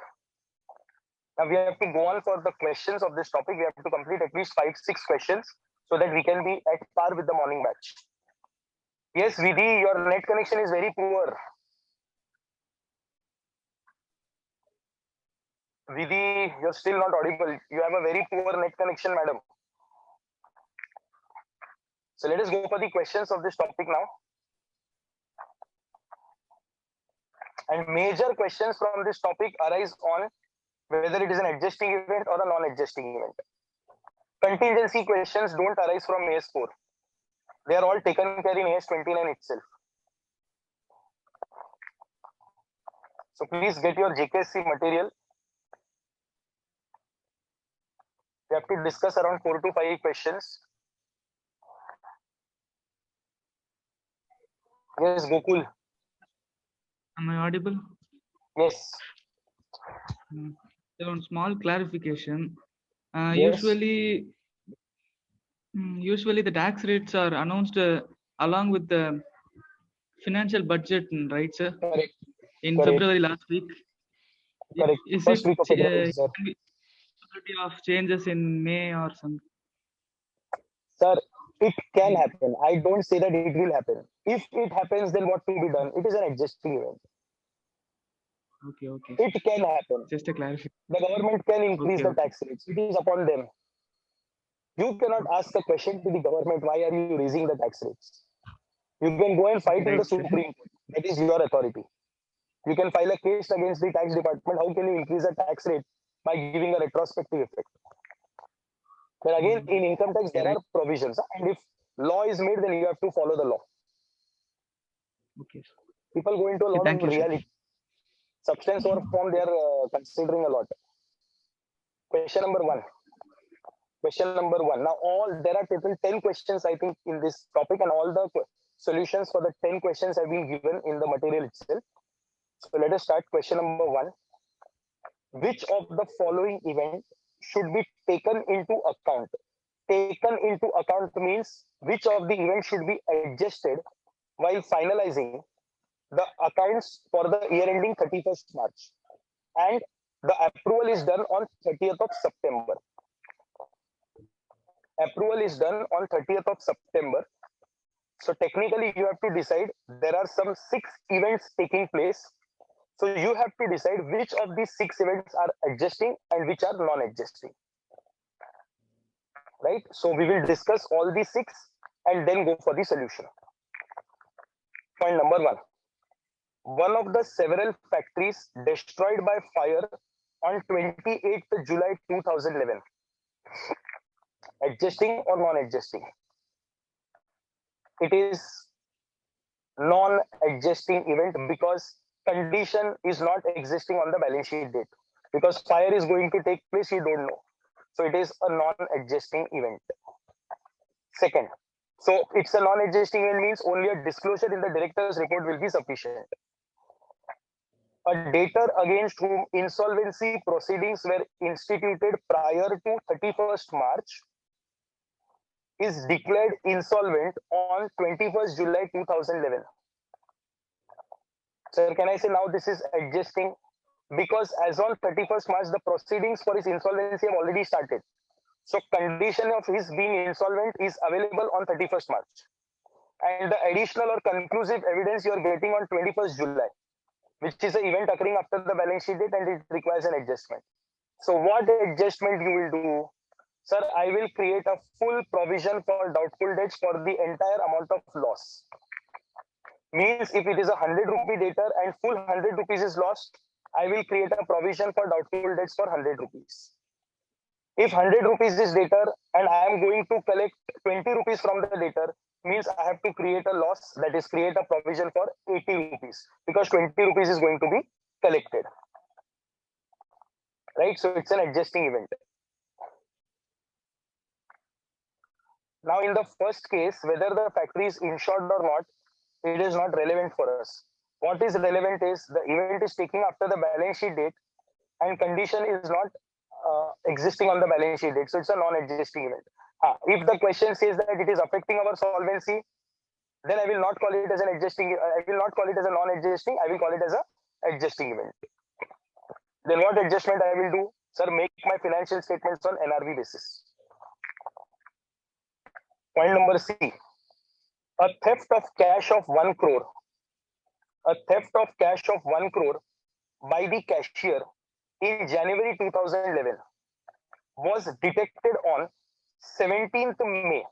Speaker 1: Now we have to go on for the questions of this topic. We have to complete at least 5-6 questions so that we can be at par with the morning batch. Yes, Vidhi, your net connection is very poor. Vidhi, you're still not audible. You have a very poor net connection, madam. So let us go for the questions of this topic now. And major questions from this topic arise on whether it is an adjusting event or a non-adjusting event. Contingency questions don't arise from AS4. They are all taken care in AS29 itself. So please get your JKSC material. We have to discuss around 4 to 5 questions. Yes, Gokul.
Speaker 12: Am I audible?
Speaker 1: Yes.
Speaker 12: So, small clarification.
Speaker 1: Yes.
Speaker 12: Usually the tax rates are announced along with the financial budget, right, sir?
Speaker 1: Correct.
Speaker 12: In
Speaker 1: Correct.
Speaker 12: February last week.
Speaker 1: Correct.
Speaker 12: Is
Speaker 1: First
Speaker 12: it
Speaker 1: week of February, sir.
Speaker 12: possibility of changes in May or something?
Speaker 1: Sir, it can happen. I don't say that it will happen. If it happens, then what to be done? It is an adjusting event.
Speaker 12: Okay.
Speaker 1: It can happen.
Speaker 12: Just a clarification.
Speaker 1: The government can increase the tax rates. It is upon them. You cannot ask a question to the government, why are you raising the tax rates? You can go and fight in the Supreme Court. That is your authority. You can file a case against the tax department. How can you increase the tax rate by giving a retrospective effect? But again, in income tax, there are provisions. And if law is made, then you have to follow the law.
Speaker 12: Okay.
Speaker 1: People go into a lot of reality. Substance or form, they are considering a lot. Question number 1. Now, there are total 10 questions, I think, in this topic, and all the solutions for the 10 questions have been given in the material itself. So let us start. Question number 1. Which of the following event should be taken into account? Taken into account means which of the events should be adjusted while finalizing the accounts for the year ending 31st March. And the approval is done on 30th of September. Approval is done on 30th of September. So technically you have to decide, there are some 6 events taking place. So you have to decide which of these 6 events are adjusting and which are non-adjusting. Right? So we will discuss all these 6 and then go for the solution. Point number 1. One of the several factories destroyed by fire on 28th July 2011. Adjusting or non-adjusting? It is non-adjusting event because condition is not existing on the balance sheet date. Because fire is going to take place, you don't know. So it is a non-adjusting event. Second, so it's a non-adjusting event means only a disclosure in the director's report will be sufficient. A debtor against whom insolvency proceedings were instituted prior to 31st March is declared insolvent on 21st July 2011. Sir, can I say now this is adjusting? Because as on 31st March, the proceedings for his insolvency have already started. So condition of his being insolvent is available on 31st March. And the additional or conclusive evidence you are getting on 21st July, which is an event occurring after the balance sheet date and it requires an adjustment. So what adjustment you will do? Sir, I will create a full provision for doubtful debts for the entire amount of loss. Means if it is a 100 rupee debtor and full 100 rupees is lost, I will create a provision for doubtful debts for 100 rupees. If 100 rupees is debtor and I am going to collect 20 rupees from the debtor, means I have to create a loss, that is create a provision for 80 rupees because 20 rupees is going to be collected. Right? So it's an adjusting event. Now, in the first case, whether the factory is insured or not, it is not relevant for us. What is relevant is the event is taking after the balance sheet date and condition is not existing on the balance sheet date. So it's a non-adjusting event. If the question says that it is affecting our solvency, then I will not call it as an adjusting. I will not call it as a non-adjusting. I will call it as a adjusting event. Then what adjustment I will do? Sir, make my financial statements on NRV basis. Point number C. A theft of cash of 1 crore. A theft of cash of 1 crore by the cashier in January 2011 was detected on 17th May.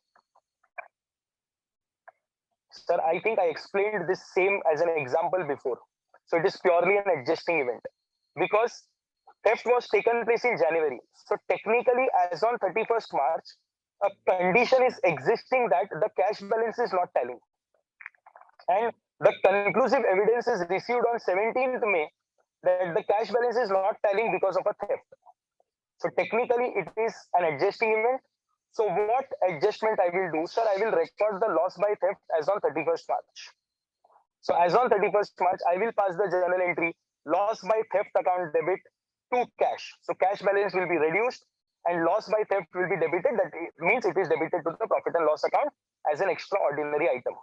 Speaker 1: Sir, I think I explained this same as an example before. So it is purely an adjusting event because theft was taken place in January. So technically, as on 31st March, a condition is existing that the cash balance is not tallying. And the conclusive evidence is received on 17th May that the cash balance is not tallying because of a theft. So technically, it is an adjusting event. So what adjustment I will do, sir? I will record the loss by theft as on 31st March. So as on 31st March, I will pass the journal entry loss by theft account debit to cash. So cash balance will be reduced and loss by theft will be debited. That means it is debited to the profit and loss account as an extraordinary item.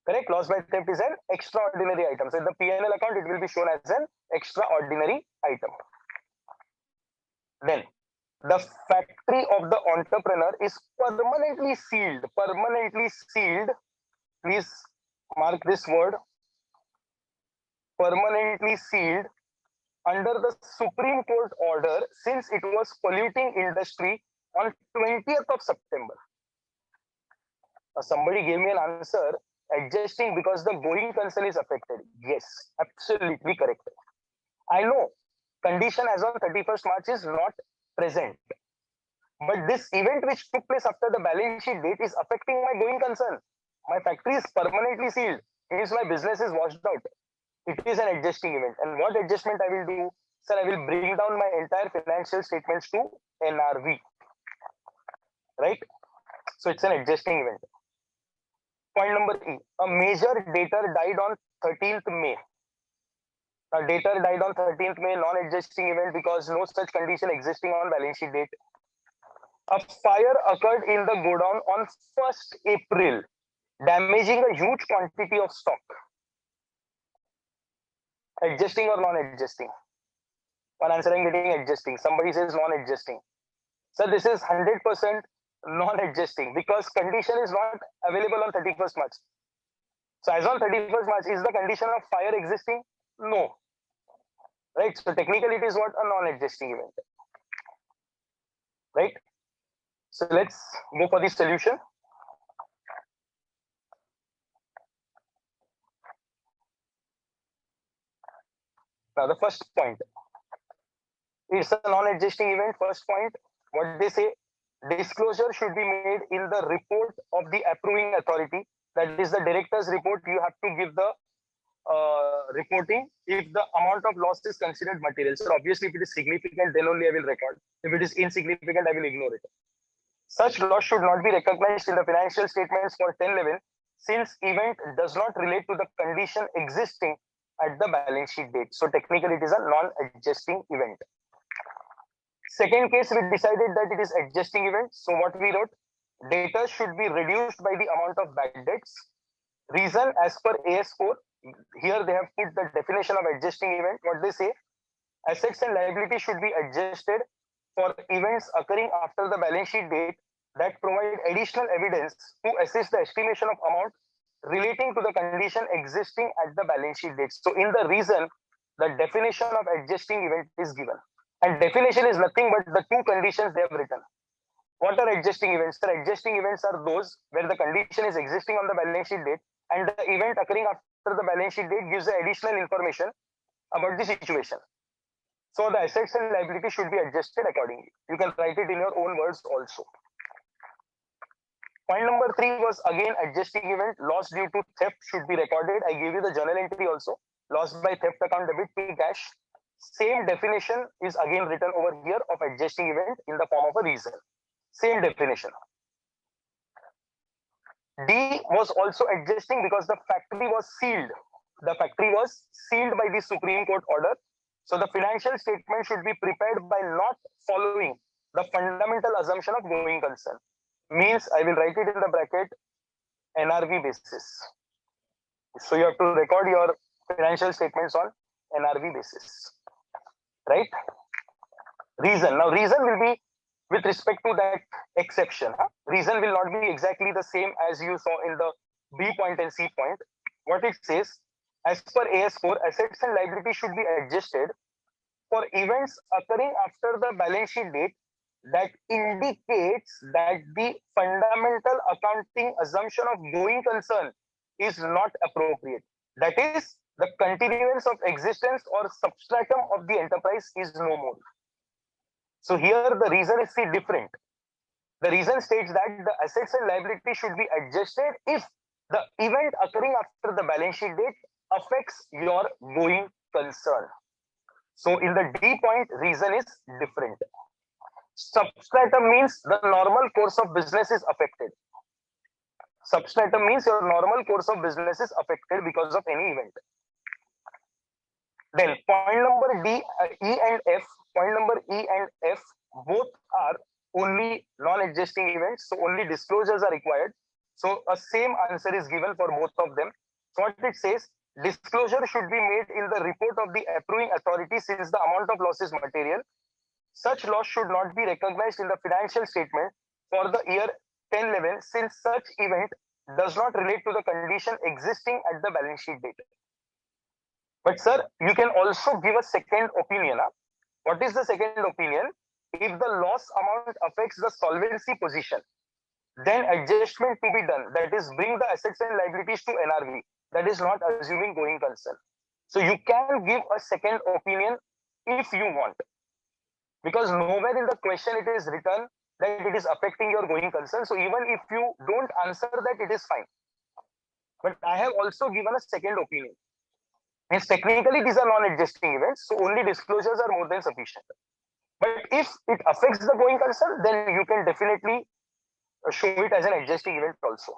Speaker 1: Correct? Loss by theft is an extraordinary item. So in the P&L account, it will be shown as an extraordinary item. Then the factory of the entrepreneur is permanently sealed. Permanently sealed. Please mark this word. Permanently sealed under the Supreme Court order since it was polluting industry on 20th of September. Somebody gave me an answer adjusting because the going concern is affected. Yes, absolutely correct. I know condition as on 31st March is not present. But this event which took place after the balance sheet date is affecting my going concern. My factory is permanently sealed. Hence my business is washed out. It is an adjusting event. And what adjustment I will do? Sir, I will bring down my entire financial statements to NRV. Right? So it's an adjusting event. Point number E. A major debtor died on 13th May. A debtor died on 13th May, non-adjusting event because no such condition existing on balance sheet date. A fire occurred in the godown on 1st April, damaging a huge quantity of stock. Adjusting or non-adjusting? One answer I'm getting adjusting. Somebody says non-adjusting. So this is 100% non-adjusting because condition is not available on 31st March. So as on 31st March, is the condition of fire existing? No. Right? So technically it is what? A non-adjusting event. Right? So let's go for the solution. Now the first point. It's a non-adjusting event. First point, what they say, disclosure should be made in the report of the approving authority. That is the director's report. You have to give the reporting if the amount of loss is considered material. So obviously if it is significant, then only I will record. If it is insignificant, I will ignore it. Such loss should not be recognized in the financial statements for 1011 since event does not relate to the condition existing at the balance sheet date. So technically it is a non-adjusting event. Second case, we decided that it is adjusting event. So what we wrote, data should be reduced by the amount of bad debts. Reason as per AS4, here they have put the definition of adjusting event. What they say, assets and liability should be adjusted for events occurring after the balance sheet date that provide additional evidence to assess the estimation of amount relating to the condition existing at the balance sheet date. So in the reason, the definition of adjusting event is given. And definition is nothing but the two conditions they have written. What are adjusting events? The adjusting events are those where the condition is existing on the balance sheet date and the event occurring after the balance sheet date gives the additional information about the situation. So the assets and liability should be adjusted accordingly. You can write it in your own words also. Point number 3 was again adjusting event. Loss due to theft should be recorded. I gave you the journal entry also. Loss by theft account debit to cash. Same definition is again written over here of adjusting event in the form of a reason. Same definition. D was also adjusting because the factory was sealed. The factory was sealed by the Supreme Court order. So the financial statement should be prepared by not following the fundamental assumption of going concern. Means I will write it in the bracket NRV basis. So you have to record your financial statements on NRV basis, right? Reason. Now reason will be with respect to that exception. Reason will not be exactly the same as you saw in the B point and C point. What it says, as per AS4, assets and liabilities should be adjusted for events occurring after the balance sheet date that indicates that the fundamental accounting assumption of going concern is not appropriate. That is, the continuance of existence or substratum of the enterprise is no more. So here the reason is different. The reason states that the assets and liabilities should be adjusted if the event occurring after the balance sheet date affects your going concern. So in the D point, reason is different. Substratum means the normal course of business is affected. Substratum means your normal course of business is affected because of any event. Then point number D, E and F, point number E and F, both are only non-adjusting events. So only disclosures are required. So a same answer is given for both of them. So what it says, disclosure should be made in the report of the approving authority since the amount of loss is material. Such loss should not be recognized in the financial statement for the year 10-11 since such event does not relate to the condition existing at the balance sheet date. But sir, you can also give a second opinion. What is the second opinion? If the loss amount affects the solvency position, then adjustment to be done. That is, bring the assets and liabilities to NRV. That is not assuming going concern. So you can give a second opinion if you want. Because nowhere in the question it is written that it is affecting your going concern. So even if you don't answer that, it is fine. But I have also given a second opinion. Means technically these are non-adjusting events, so only disclosures are more than sufficient. But if it affects the going concern, then you can definitely show it as an adjusting event also.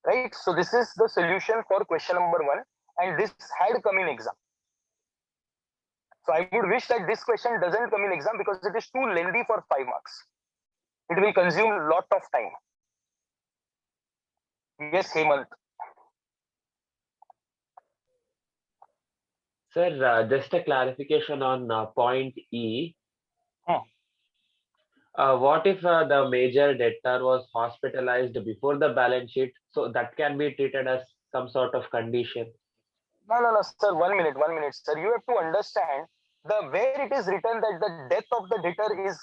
Speaker 1: Right? So this is the solution for question number 1, and this had come in exam. So I would wish that this question doesn't come in exam because it is too lengthy for 5 marks. It will consume a lot of time. Yes, Hemant.
Speaker 6: Sir, just a clarification on point E. What if the major debtor was hospitalized before the balance sheet? So that can be treated as some sort of condition.
Speaker 1: No, sir. 1 minute, sir. You have to understand the where it is written that the death of the debtor is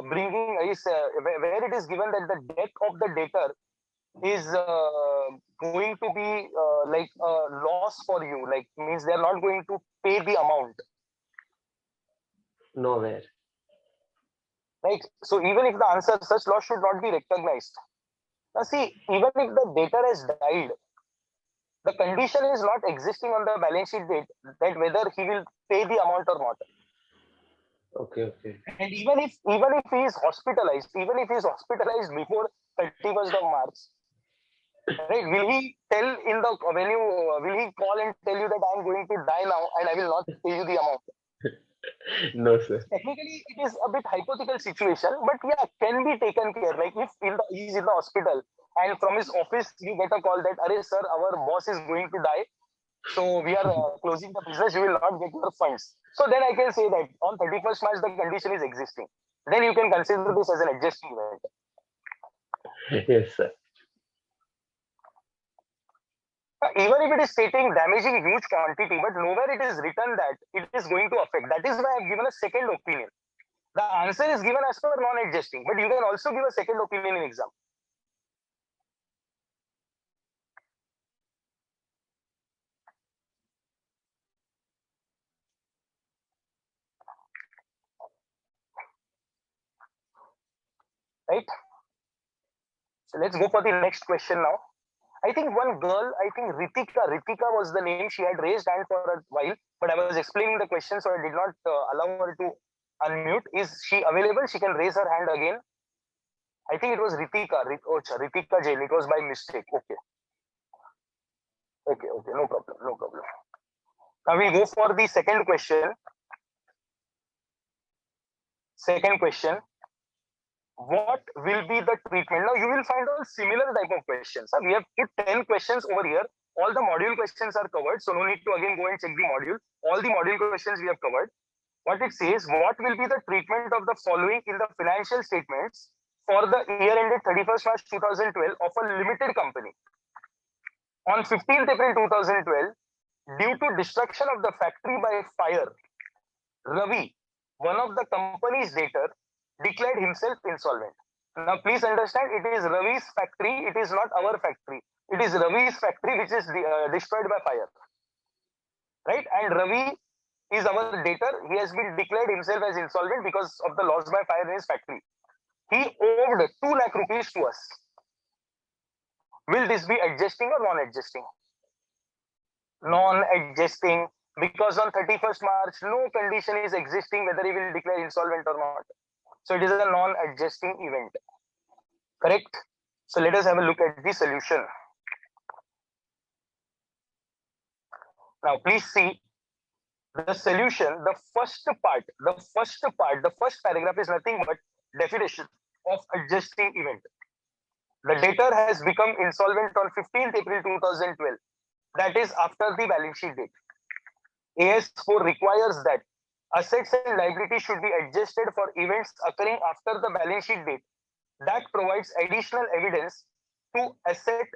Speaker 1: where it is given that the death of the debtor is going to be like a loss for you, like means they are not going to pay the amount.
Speaker 6: Nowhere.
Speaker 1: Right. So even if the answer such loss should not be recognized. Now see, even if the debtor has died, the condition is not existing on the balance sheet date that whether he will pay the amount or not.
Speaker 6: Okay.
Speaker 1: And even if he is hospitalized, before 31st of March, right? Will he tell in the will he call and tell you that I am going to die now and I will not pay you the amount?
Speaker 6: No, sir.
Speaker 1: Technically, it is a bit hypothetical situation, but yeah, can be taken care. Like if he is in the hospital and from his office you get a call that, "Arey sir, our boss is going to die, so we are closing the business. You will not get your funds." So then I can say that on 31st March the condition is existing. Then you can consider this as an adjusting event.
Speaker 6: Yes, sir.
Speaker 1: Even if it is stating damaging huge quantity, but nowhere it is written that it is going to affect. That is why I have given a second opinion. The answer is given as per non-adjusting, but you can also give a second opinion in exam. Right? So let's go for the next question now. I think one girl, I think Ritika was the name. She had raised hand for a while, but I was explaining the question, so I did not allow her to unmute. Is she available? She can raise her hand again. I think it was Ritika. Ritika Jain. It was by mistake. Okay. Okay. No problem. No problem. Now we go for the second question. Second question. What will be the treatment? Now you will find all similar type of questions. We have put 10 questions over here. All the module questions are covered. So no need to again go and check the module. All the module questions we have covered. What it says, what will be the treatment of the following in the financial statements for the year ended 31st March 2012 of a limited company? On 15th April 2012, due to destruction of the factory by fire, Ravi, one of the company's debtor, declared himself insolvent. Now please understand, it is Ravi's factory, it is not our factory. It is Ravi's factory which is destroyed by fire. Right? And Ravi is our debtor. He has been declared himself as insolvent because of the loss by fire in his factory. He owed 2 lakh rupees to us. Will this be adjusting or non-adjusting? Non-adjusting, because on 31st March, no condition is existing whether he will declare insolvent or not. So it is a non-adjusting event. Correct? So let us have a look at the solution. Now please see the solution. The first paragraph is nothing but definition of adjusting event. The debtor has become insolvent on 15th April 2012. That is after the balance sheet date. AS4 requires that assets and liabilities should be adjusted for events occurring after the balance sheet date. That provides additional evidence to assess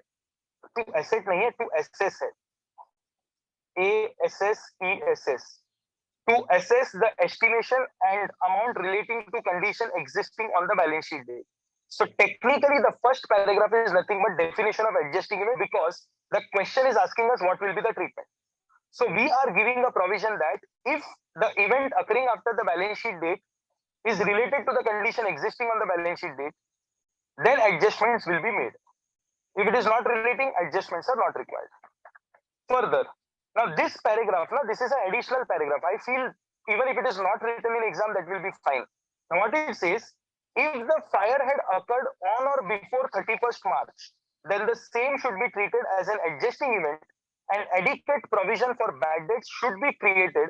Speaker 1: to assess the estimation and amount relating to condition existing on the balance sheet date. So technically, the first paragraph is nothing but definition of adjusting event, because the question is asking us what will be the treatment. So we are giving a provision that if the event occurring after the balance sheet date is related to the condition existing on the balance sheet date, then adjustments will be made. If it is not relating, adjustments are not required. Further, now this paragraph, this is an additional paragraph. I feel even if it is not written in exam, that will be fine. Now what it says, if the fire had occurred on or before 31st March, then the same should be treated as an adjusting event, and adequate provision for bad debts should be created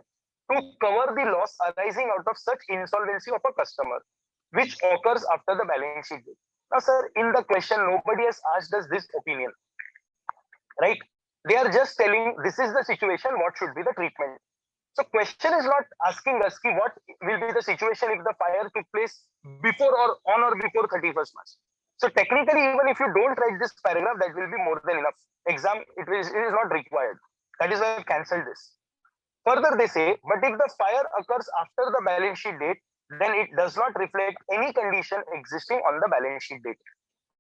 Speaker 1: to cover the loss arising out of such insolvency of a customer, which occurs after the balance sheet date. Now, sir, in the question, nobody has asked us this opinion, right? They are just telling this is the situation, what should be the treatment. So question is not asking us what will be the situation if the fire took place before or on or before 31st March. So technically, even if you don't write this paragraph, that will be more than enough. Exam, it is not required. That is why I've cancelled this. Further, they say, but if the fire occurs after the balance sheet date, then it does not reflect any condition existing on the balance sheet date.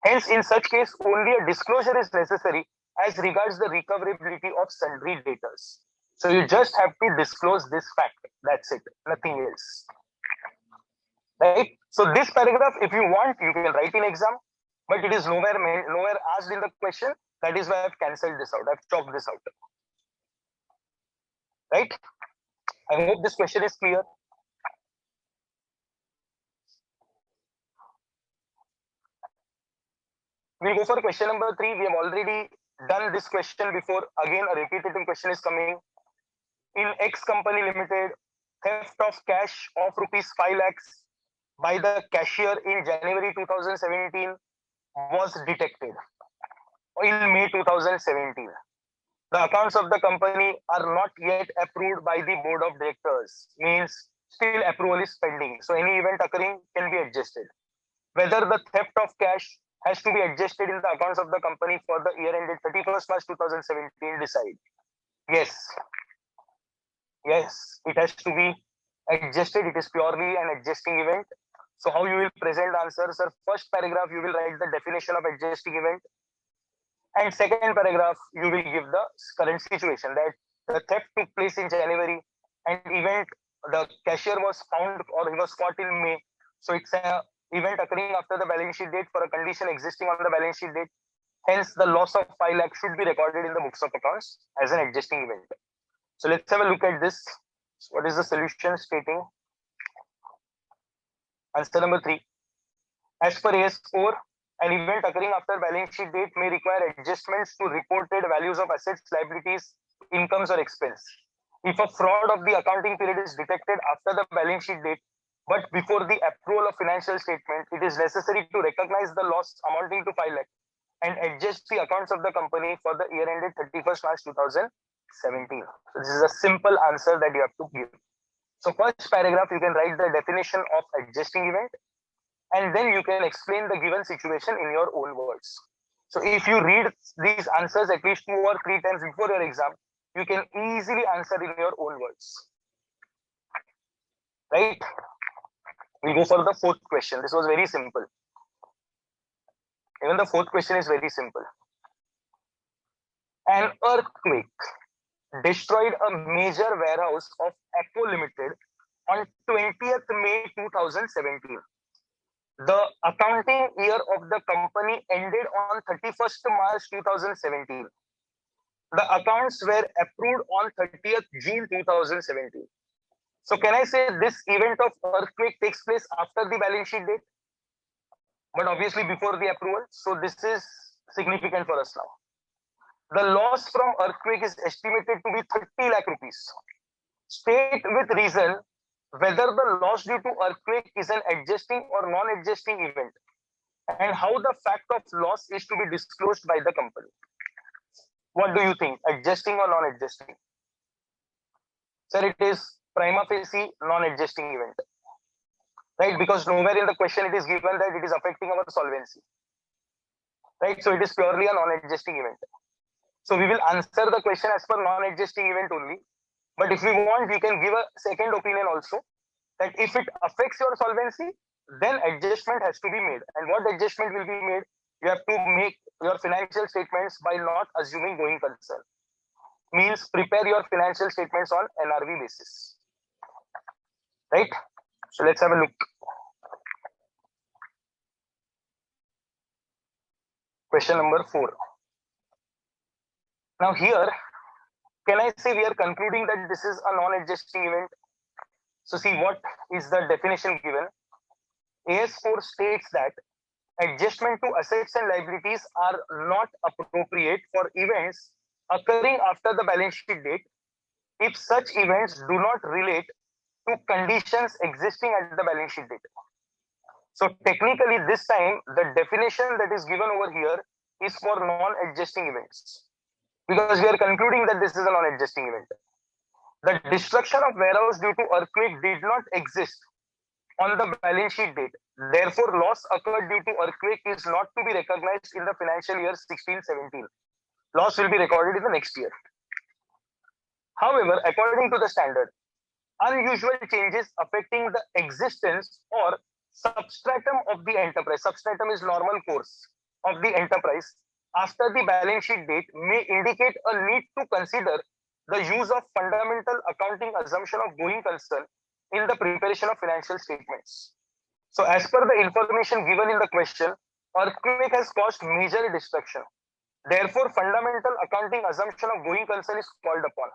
Speaker 1: Hence, in such case, only a disclosure is necessary as regards the recoverability of sundry debtors. So you just have to disclose this fact. That's it. Nothing else. Right? So this paragraph, if you want, you can write in exam, but it is nowhere asked in the question. That is why I've cancelled this out. I've chalked this out. Right? I hope this question is clear. We'll go for question number 3. We have already done this question before. Again, a repetitive question is coming. In X company limited, theft of cash of rupees 5 lakhs by the cashier in January 2017 was detected. In May 2017, the accounts of the company are not yet approved by the board of directors, means still approval is pending. So any event occurring can be adjusted. Whether the theft of cash has to be adjusted in the accounts of the company for the year ended 31st March 2017, decide. Yes. Yes, it has to be adjusted. It is purely an adjusting event. So how you will present answer, sir? First paragraph, you will write the definition of adjusting event. And second paragraph, you will give the current situation that the theft took place in January and event, the cashier was found or he was caught in May. So it's an event occurring after the balance sheet date for a condition existing on the balance sheet date. Hence, the loss of 5 lakhs should be recorded in the books of accounts as an adjusting event. So let's have a look at this. What is the solution stating? Answer number 3. As per AS4, an event occurring after balance sheet date may require adjustments to reported values of assets, liabilities, incomes, or expense. If a fraud of the accounting period is detected after the balance sheet date, but before the approval of financial statement, it is necessary to recognize the loss amounting to 5 lakh and adjust the accounts of the company for the year ended 31st March 2017. So this is a simple answer that you have to give. So first paragraph, you can write the definition of adjusting event, and then you can explain the given situation in your own words. So if you read these answers at least 2 or 3 times before your exam, you can easily answer in your own words. Right? We go for the fourth question. This was very simple. Even the fourth question is very simple. An earthquake destroyed a major warehouse of Echo Limited on 20th May 2017. The accounting year of the company ended on 31st March 2017. The accounts were approved on 30th June 2017. So can I say this event of earthquake takes place after the balance sheet date, but obviously before the approval? So this is significant for us now. The loss from earthquake is estimated to be 30 lakh rupees. State with reason whether the loss due to earthquake is an adjusting or non-adjusting event, and how the fact of loss is to be disclosed by the company. What do you think? Adjusting or non-adjusting? Sir, it is prima facie non-adjusting event, right? Because nowhere in the question it is given that it is affecting our solvency, right? So it is purely a non-adjusting event. So we will answer the question as per non-adjusting event only. But if we want, we can give a second opinion also, that if it affects your solvency, then adjustment has to be made. And what adjustment will be made? You have to make your financial statements by not assuming going concern. Means prepare your financial statements on NRV basis. Right? So let's have a look. Question number 4. Now here, can I say we are concluding that this is a non-adjusting event? So see, what is the definition given? AS4 states that adjustment to assets and liabilities are not appropriate for events occurring after the balance sheet date if such events do not relate to conditions existing at the balance sheet date. So technically this time the definition that is given over here is for non-adjusting events, because we are concluding that this is a non-adjusting event. The destruction of warehouse due to earthquake did not exist on the balance sheet date. Therefore, loss occurred due to earthquake is not to be recognized in the financial year 16-17. Loss will be recorded in the next year. However, according to the standard, unusual changes affecting the existence or substratum of the enterprise, substratum is normal course of the enterprise, after the balance sheet date may indicate a need to consider the use of fundamental accounting assumption of going concern in the preparation of financial statements. So as per the information given in the question, earthquake has caused major destruction. Therefore, fundamental accounting assumption of going concern is called upon.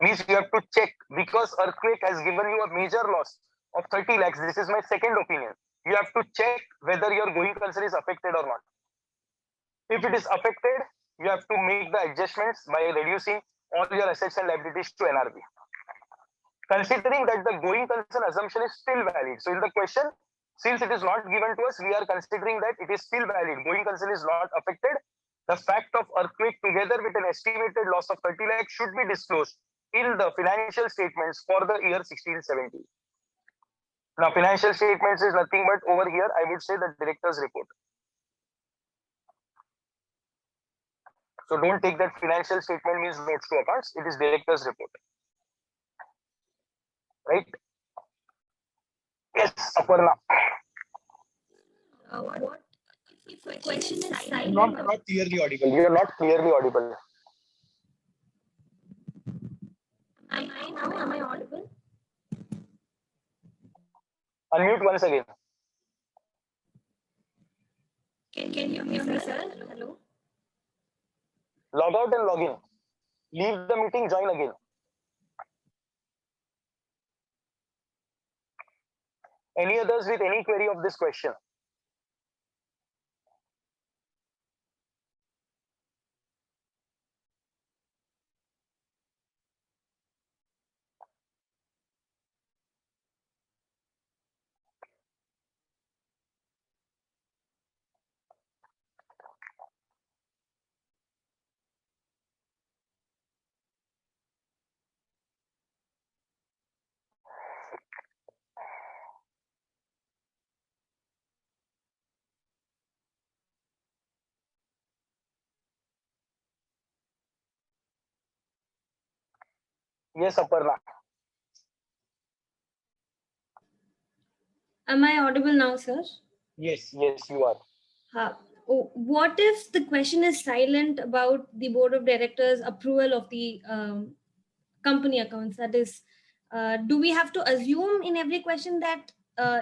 Speaker 1: Means you have to check, because earthquake has given you a major loss of 30 lakhs. This is my second opinion. You have to check whether your going concern is affected or not. If it is affected, you have to make the adjustments by reducing all your assets and liabilities to NRV. Considering that the going concern assumption is still valid. So in the question, since it is not given to us, we are considering that it is still valid. Going concern is not affected. The fact of earthquake together with an estimated loss of 30 lakhs should be disclosed in the financial statements for the year 16-17. Now, financial statements is nothing but over here, I would say the director's report. So don't take that financial statement means notes to accounts. It is director's report. Right? Yes, Aparna.
Speaker 7: What if a question is silent?
Speaker 1: Not clearly audible. You are not clearly audible.
Speaker 7: Am I audible?
Speaker 1: Unmute once again.
Speaker 7: Can you hear me, sir? Hello?
Speaker 1: Log out and log in. Leave the meeting, join again. Any others with any query of this question? Yes, Aparna.
Speaker 7: Am I audible now, sir?
Speaker 1: Yes, you are.
Speaker 7: What if the question is silent about the board of directors approval of the company accounts? That is, do we have to assume in every question that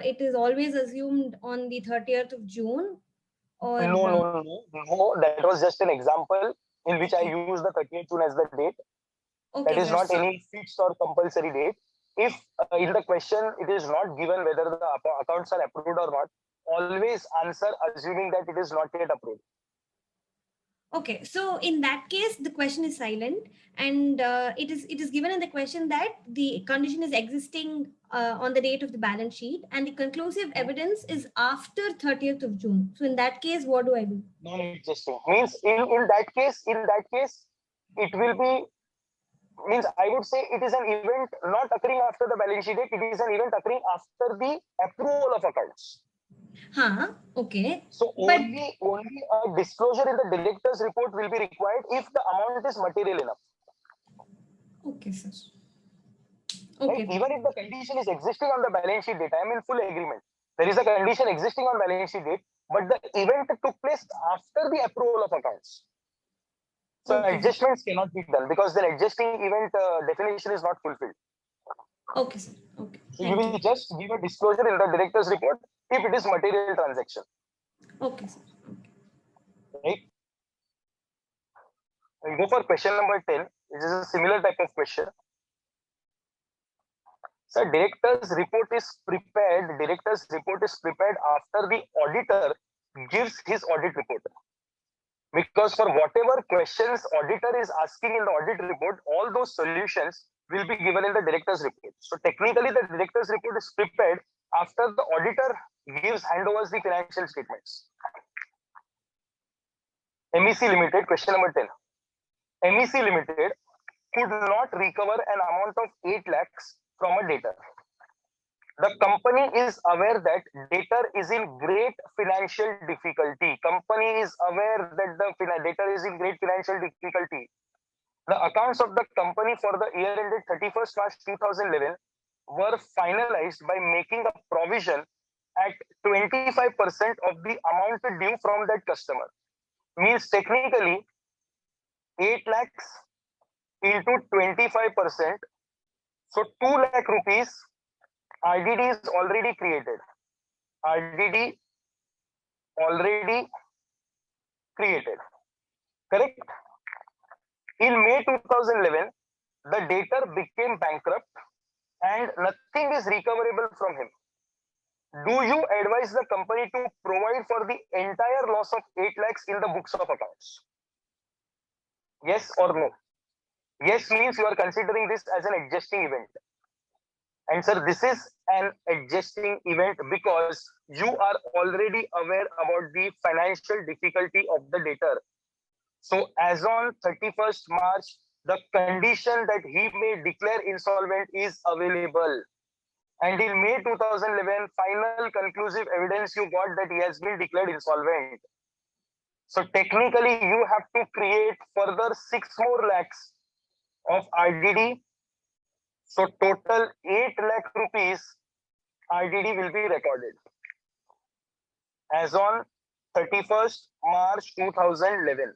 Speaker 7: it is always assumed on the 30th of June? Or
Speaker 1: No. That was just an example in which I used the 30th June as the date.
Speaker 7: Okay,
Speaker 1: that is
Speaker 7: sir.
Speaker 1: not any fixed or compulsory date. If in the question it is not given whether the accounts are approved or not, always answer assuming that it is not yet approved.
Speaker 7: Okay, so in that case, the question is silent, and it is given in the question that the condition is existing on the date of the balance sheet, and the conclusive evidence is after 30th of June. So in that case, what do I do?
Speaker 1: Non-existing means in that case, it will be means I would say it is an event not occurring after the balance sheet date. It is an event occurring after the approval of accounts.
Speaker 7: Okay.
Speaker 1: So only a disclosure in the director's report will be required if the amount is material enough.
Speaker 7: Okay, sir. Okay.
Speaker 1: Right? Even if the condition is existing on the balance sheet date, I am in full agreement. There is a condition existing on balance sheet date, but the event took place after the approval of accounts. So adjustments cannot be done because the adjusting event definition is not fulfilled.
Speaker 7: Okay, sir. Okay.
Speaker 1: So you will just give a disclosure in the director's report if it is material transaction.
Speaker 7: Okay, sir.
Speaker 1: Right? We'll go for question number 10, which is a similar type of question. So director's report is prepared after the auditor gives his audit report. Because for whatever questions auditor is asking in the audit report, all those solutions will be given in the director's report. So technically the director's report is prepared after the auditor handovers the financial statements. MEC Limited, question number 10. MEC Limited could not recover an amount of 8 lakhs from a debtor. The company is aware that debtor is in great financial difficulty. Company is aware that the debtor is in great financial difficulty. The accounts of the company for the year ended 31st March 2011 were finalized by making a provision at 25% of the amount due from that customer. Means technically 8 lakhs into 25%. So 2 lakh rupees RDD is already created. RDD already created. Correct? In May 2011, the debtor became bankrupt and nothing is recoverable from him. Do you advise the company to provide for the entire loss of 8 lakhs in the books of accounts? Yes or no? Yes means you are considering this as an adjusting event. And sir, this is an adjusting event because you are already aware about the financial difficulty of the debtor. So as on 31st March, the condition that he may declare insolvent is available. And in May 2011, final conclusive evidence you got that he has been declared insolvent. So technically, you have to create further 6 more lakhs of RDD. So total 8 lakh rupees RDD will be recorded as on 31st March 2011.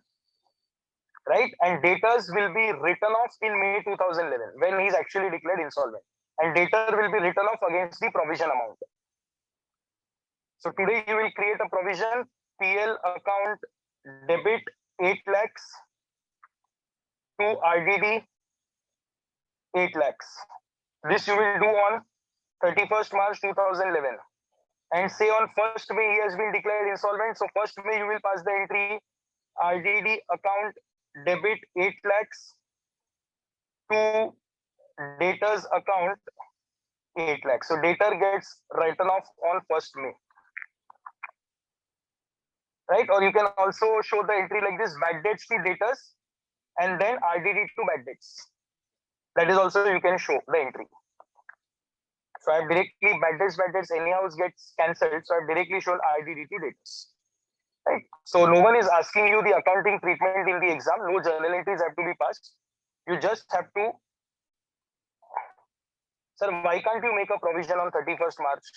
Speaker 1: Right? And debtors will be written off in May 2011 when he is actually declared insolvent. And debtor will be written off against the provision amount. So today you will create a provision, PL account debit 8 lakhs to RDD 8 lakhs. This you will do on 31st March 2011. and say on 1st May he has been declared insolvent. So 1st May you will pass the entry RDD account debit 8 lakhs to debtor's account 8 lakhs. So debtor gets written off on 1st May. Right? Or you can also show the entry like this: bad debts to debtors and then RDD to bad debts. That is also you can show the entry. So I have directly bad debts anyhow gets cancelled. So I have directly shown RDD to debtors. Right? So no one is asking you the accounting treatment in the exam. No journal entries have to be passed. You just have to. Sir, why can't you make a provision on 31st March?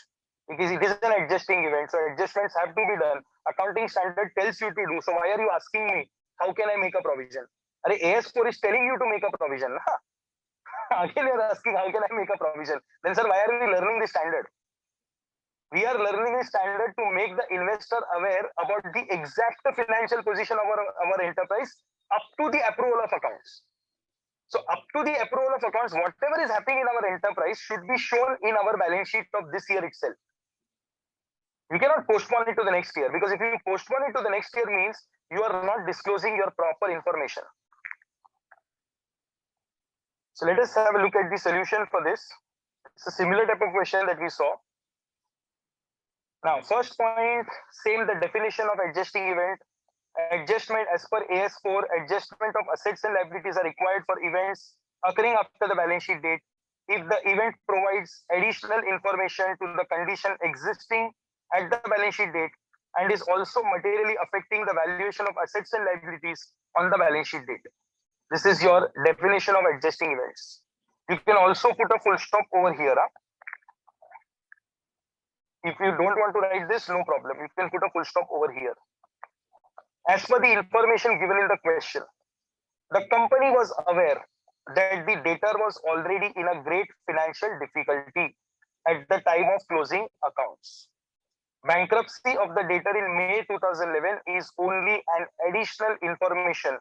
Speaker 1: Because it is an adjusting event. So adjustments have to be done. Accounting standard tells you to do. So why are you asking me? How can I make a provision? AS4 is telling you to make a provision. Again, you are asking, how can I make a provision? Then, sir, why are we learning the standard? We are learning the standard to make the investor aware about the exact financial position of our enterprise up to the approval of accounts. So, up to the approval of accounts, whatever is happening in our enterprise should be shown in our balance sheet of this year itself. You cannot postpone it to the next year, because if you postpone it to the next year means you are not disclosing your proper information. So let us have a look at the solution for this. It's a similar type of question that we saw. Now, first point, same the definition of adjusting event. Adjustment as per AS4, adjustment of assets and liabilities are required for events occurring after the balance sheet date if the event provides additional information to the condition existing at the balance sheet date and is also materially affecting the valuation of assets and liabilities on the balance sheet date. This is your definition of adjusting events. You can also put a full stop over here. If you don't want to write this, no problem. You can put a full stop over here. As per the information given in the question, the company was aware that the debtor was already in a great financial difficulty at the time of closing accounts. Bankruptcy of the debtor in May 2011 is only an additional information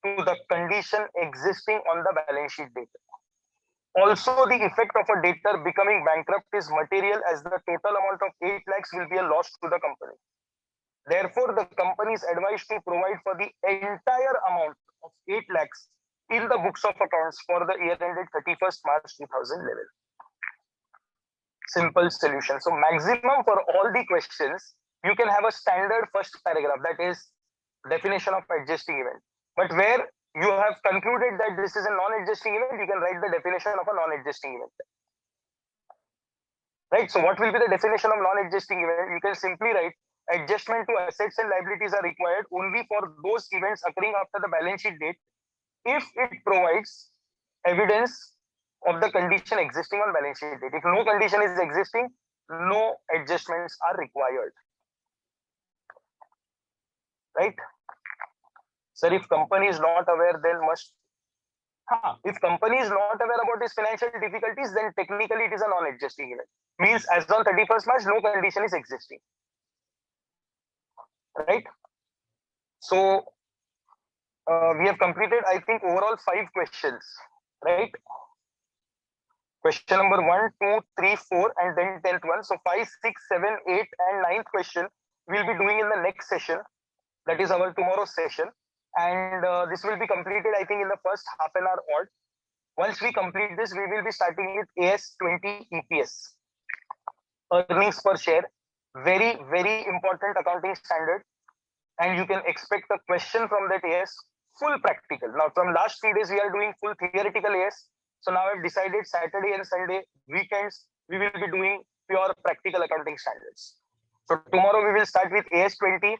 Speaker 1: to the condition existing on the balance sheet date. Also, the effect of a debtor becoming bankrupt is material, as the total amount of 8 lakhs will be a loss to the company. Therefore, the company is advised to provide for the entire amount of 8 lakhs in the books of accounts for the year ended 31st March 2011. Simple solution. So maximum for all the questions, you can have a standard first paragraph, that is definition of adjusting event. But where you have concluded that this is a non-adjusting event, you can write the definition of a non-adjusting event. Right? So what will be the definition of non-adjusting event? You can simply write adjustment to assets and liabilities are required only for those events occurring after the balance sheet date if it provides evidence of the condition existing on balance sheet date. If no condition is existing, no adjustments are required. Right? Sir, if company is not aware, then must. If company is not aware about its financial difficulties, then technically it is a non-adjusting event. Means as on 31st March, no condition is existing. Right? So we have completed, I think, overall 5 questions. Right? Question number 1, 2, 3, 4, and then 10th one. So 5, 6, 7, 8, and 9th question we'll be doing in the next session. That is our tomorrow's session. And this will be completed, I think, in the first half an hour odd. Once we complete this, we will be starting with AS20 EPS. Earnings per share. Very, very important accounting standard. And you can expect a question from that AS, full practical. Now, from last 3 days, we are doing full theoretical AS. So now I've decided Saturday and Sunday, weekends, we will be doing pure practical accounting standards. So tomorrow we will start with AS20.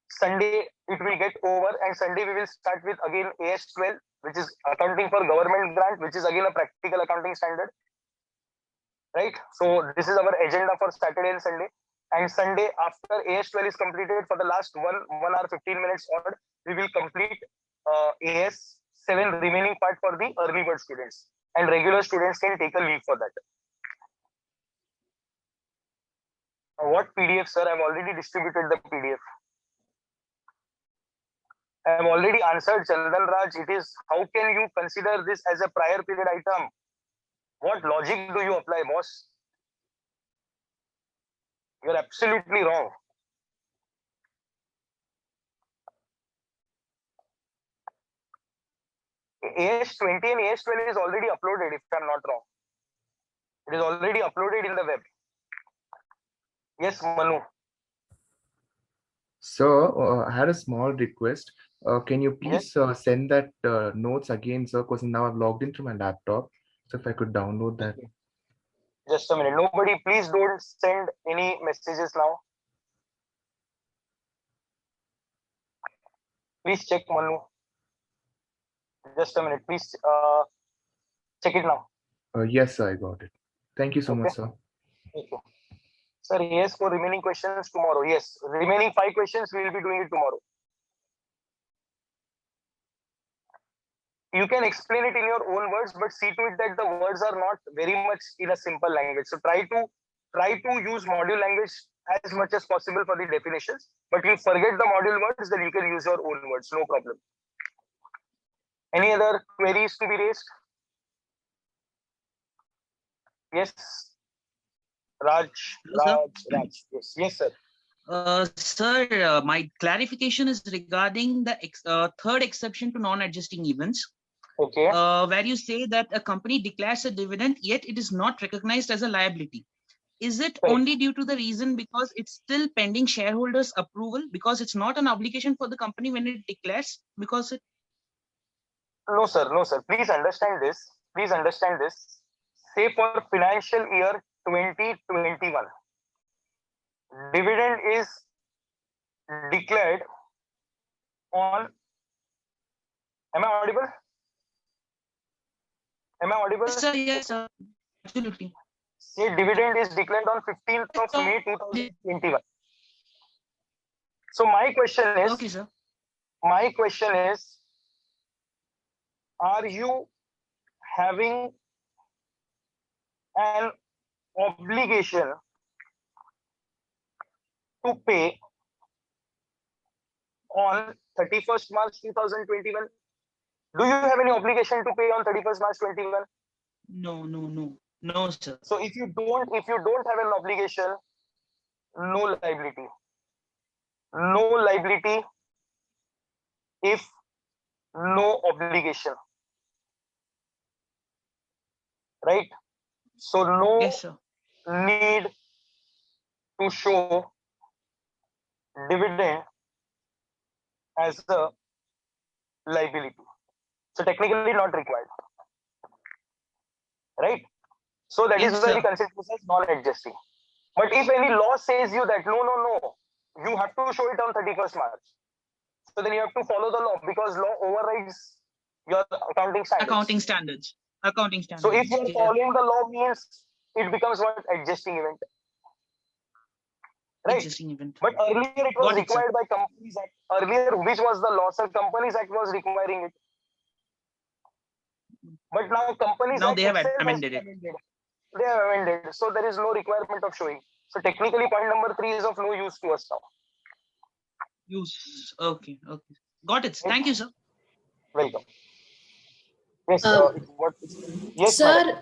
Speaker 1: Sunday it will get over, and Sunday we will start with again AS12, which is accounting for government grant, which is again a practical accounting standard. Right? So this is our agenda for Saturday and Sunday. And Sunday, after AS12 is completed, for the last 1 hour 15 minutes odd, we will complete AS7 remaining part for the early bird students, and regular students can take a leave for that. What PDF, sir? I've already distributed the PDF. I have already answered Chandan Raj. It is, how can you consider this as a prior period item? What logic do you apply, boss? You're absolutely wrong. AS20 and AS12 is already uploaded, if I'm not wrong. It is already uploaded in the web. Yes, Manu.
Speaker 2: Sir, I had a small request. Can you please send that notes again, sir? Because now I've logged into my laptop. So if I could download that.
Speaker 1: Just a minute. Nobody, please don't send any messages now. Please check, Manu. Just a minute. Please check it now.
Speaker 2: Yes, sir, I got it. Thank you so much, sir.
Speaker 1: Okay. Sir, yes, for remaining questions tomorrow. Yes, remaining 5 questions, we will be doing it tomorrow. You can explain it in your own words, but see to it that the words are not very much in a simple language. So try to use module language as much as possible for the definitions. But you forget the module words, then you can use your own words. No problem. Any other queries to be raised? Yes. Raj. Yes, sir.
Speaker 13: Sir, my clarification is regarding the third exception to non-adjusting events.
Speaker 1: Okay.
Speaker 13: Where you say that a company declares a dividend, yet it is not recognized as a liability. Is it only due to the reason because it's still pending shareholders' approval? Because it's not an obligation for the company when it declares? Because it.
Speaker 1: No, sir. No, sir. Please understand this. Say for financial year 2021, dividend is declared on. Am I audible?
Speaker 13: Yes, sir. Yes, sir. Absolutely.
Speaker 1: Say dividend is declared on 15th of May 2021. So my question is.
Speaker 13: Okay, sir.
Speaker 1: My question is, are you having an obligation to pay on 31st March 2021? Do you have any obligation to pay on 31st March 2021?
Speaker 13: No, sir.
Speaker 1: So if you don't have an obligation, no liability. No liability if no obligation. Right? So no need to show dividend as a liability. So technically not required. Right? So that is where we consider this as non-adjusting. But if any law says you that no, you have to show it on 31st March. So then you have to follow the law because law overrides your accounting standards. So if you are following the law means it becomes what? Adjusting event. Right?
Speaker 13: Adjusting event.
Speaker 1: But earlier it was required by Companies Act. Earlier, which was the law? So Companies Act was requiring it. But now Companies Act
Speaker 13: they have amended it.
Speaker 1: They have amended. So there is no requirement of showing. So technically point number 3 is of no use to us now.
Speaker 13: Okay. Got it. Thank you, sir.
Speaker 1: Welcome. Yes,
Speaker 14: yes, sir.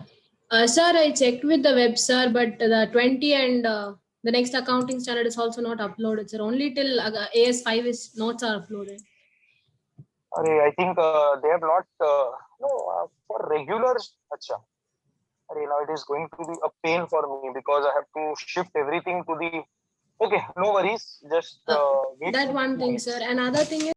Speaker 14: Sir, I checked with the web, sir, but the 20 and the next accounting standard is also not uploaded, sir. Only till AS5 is notes are uploaded.
Speaker 1: I think they have not. For regulars, acha. Now it is going to be a pain for me because I have to shift everything to the. Okay, no worries. Just wait.
Speaker 14: That one thing, sir. Another thing is.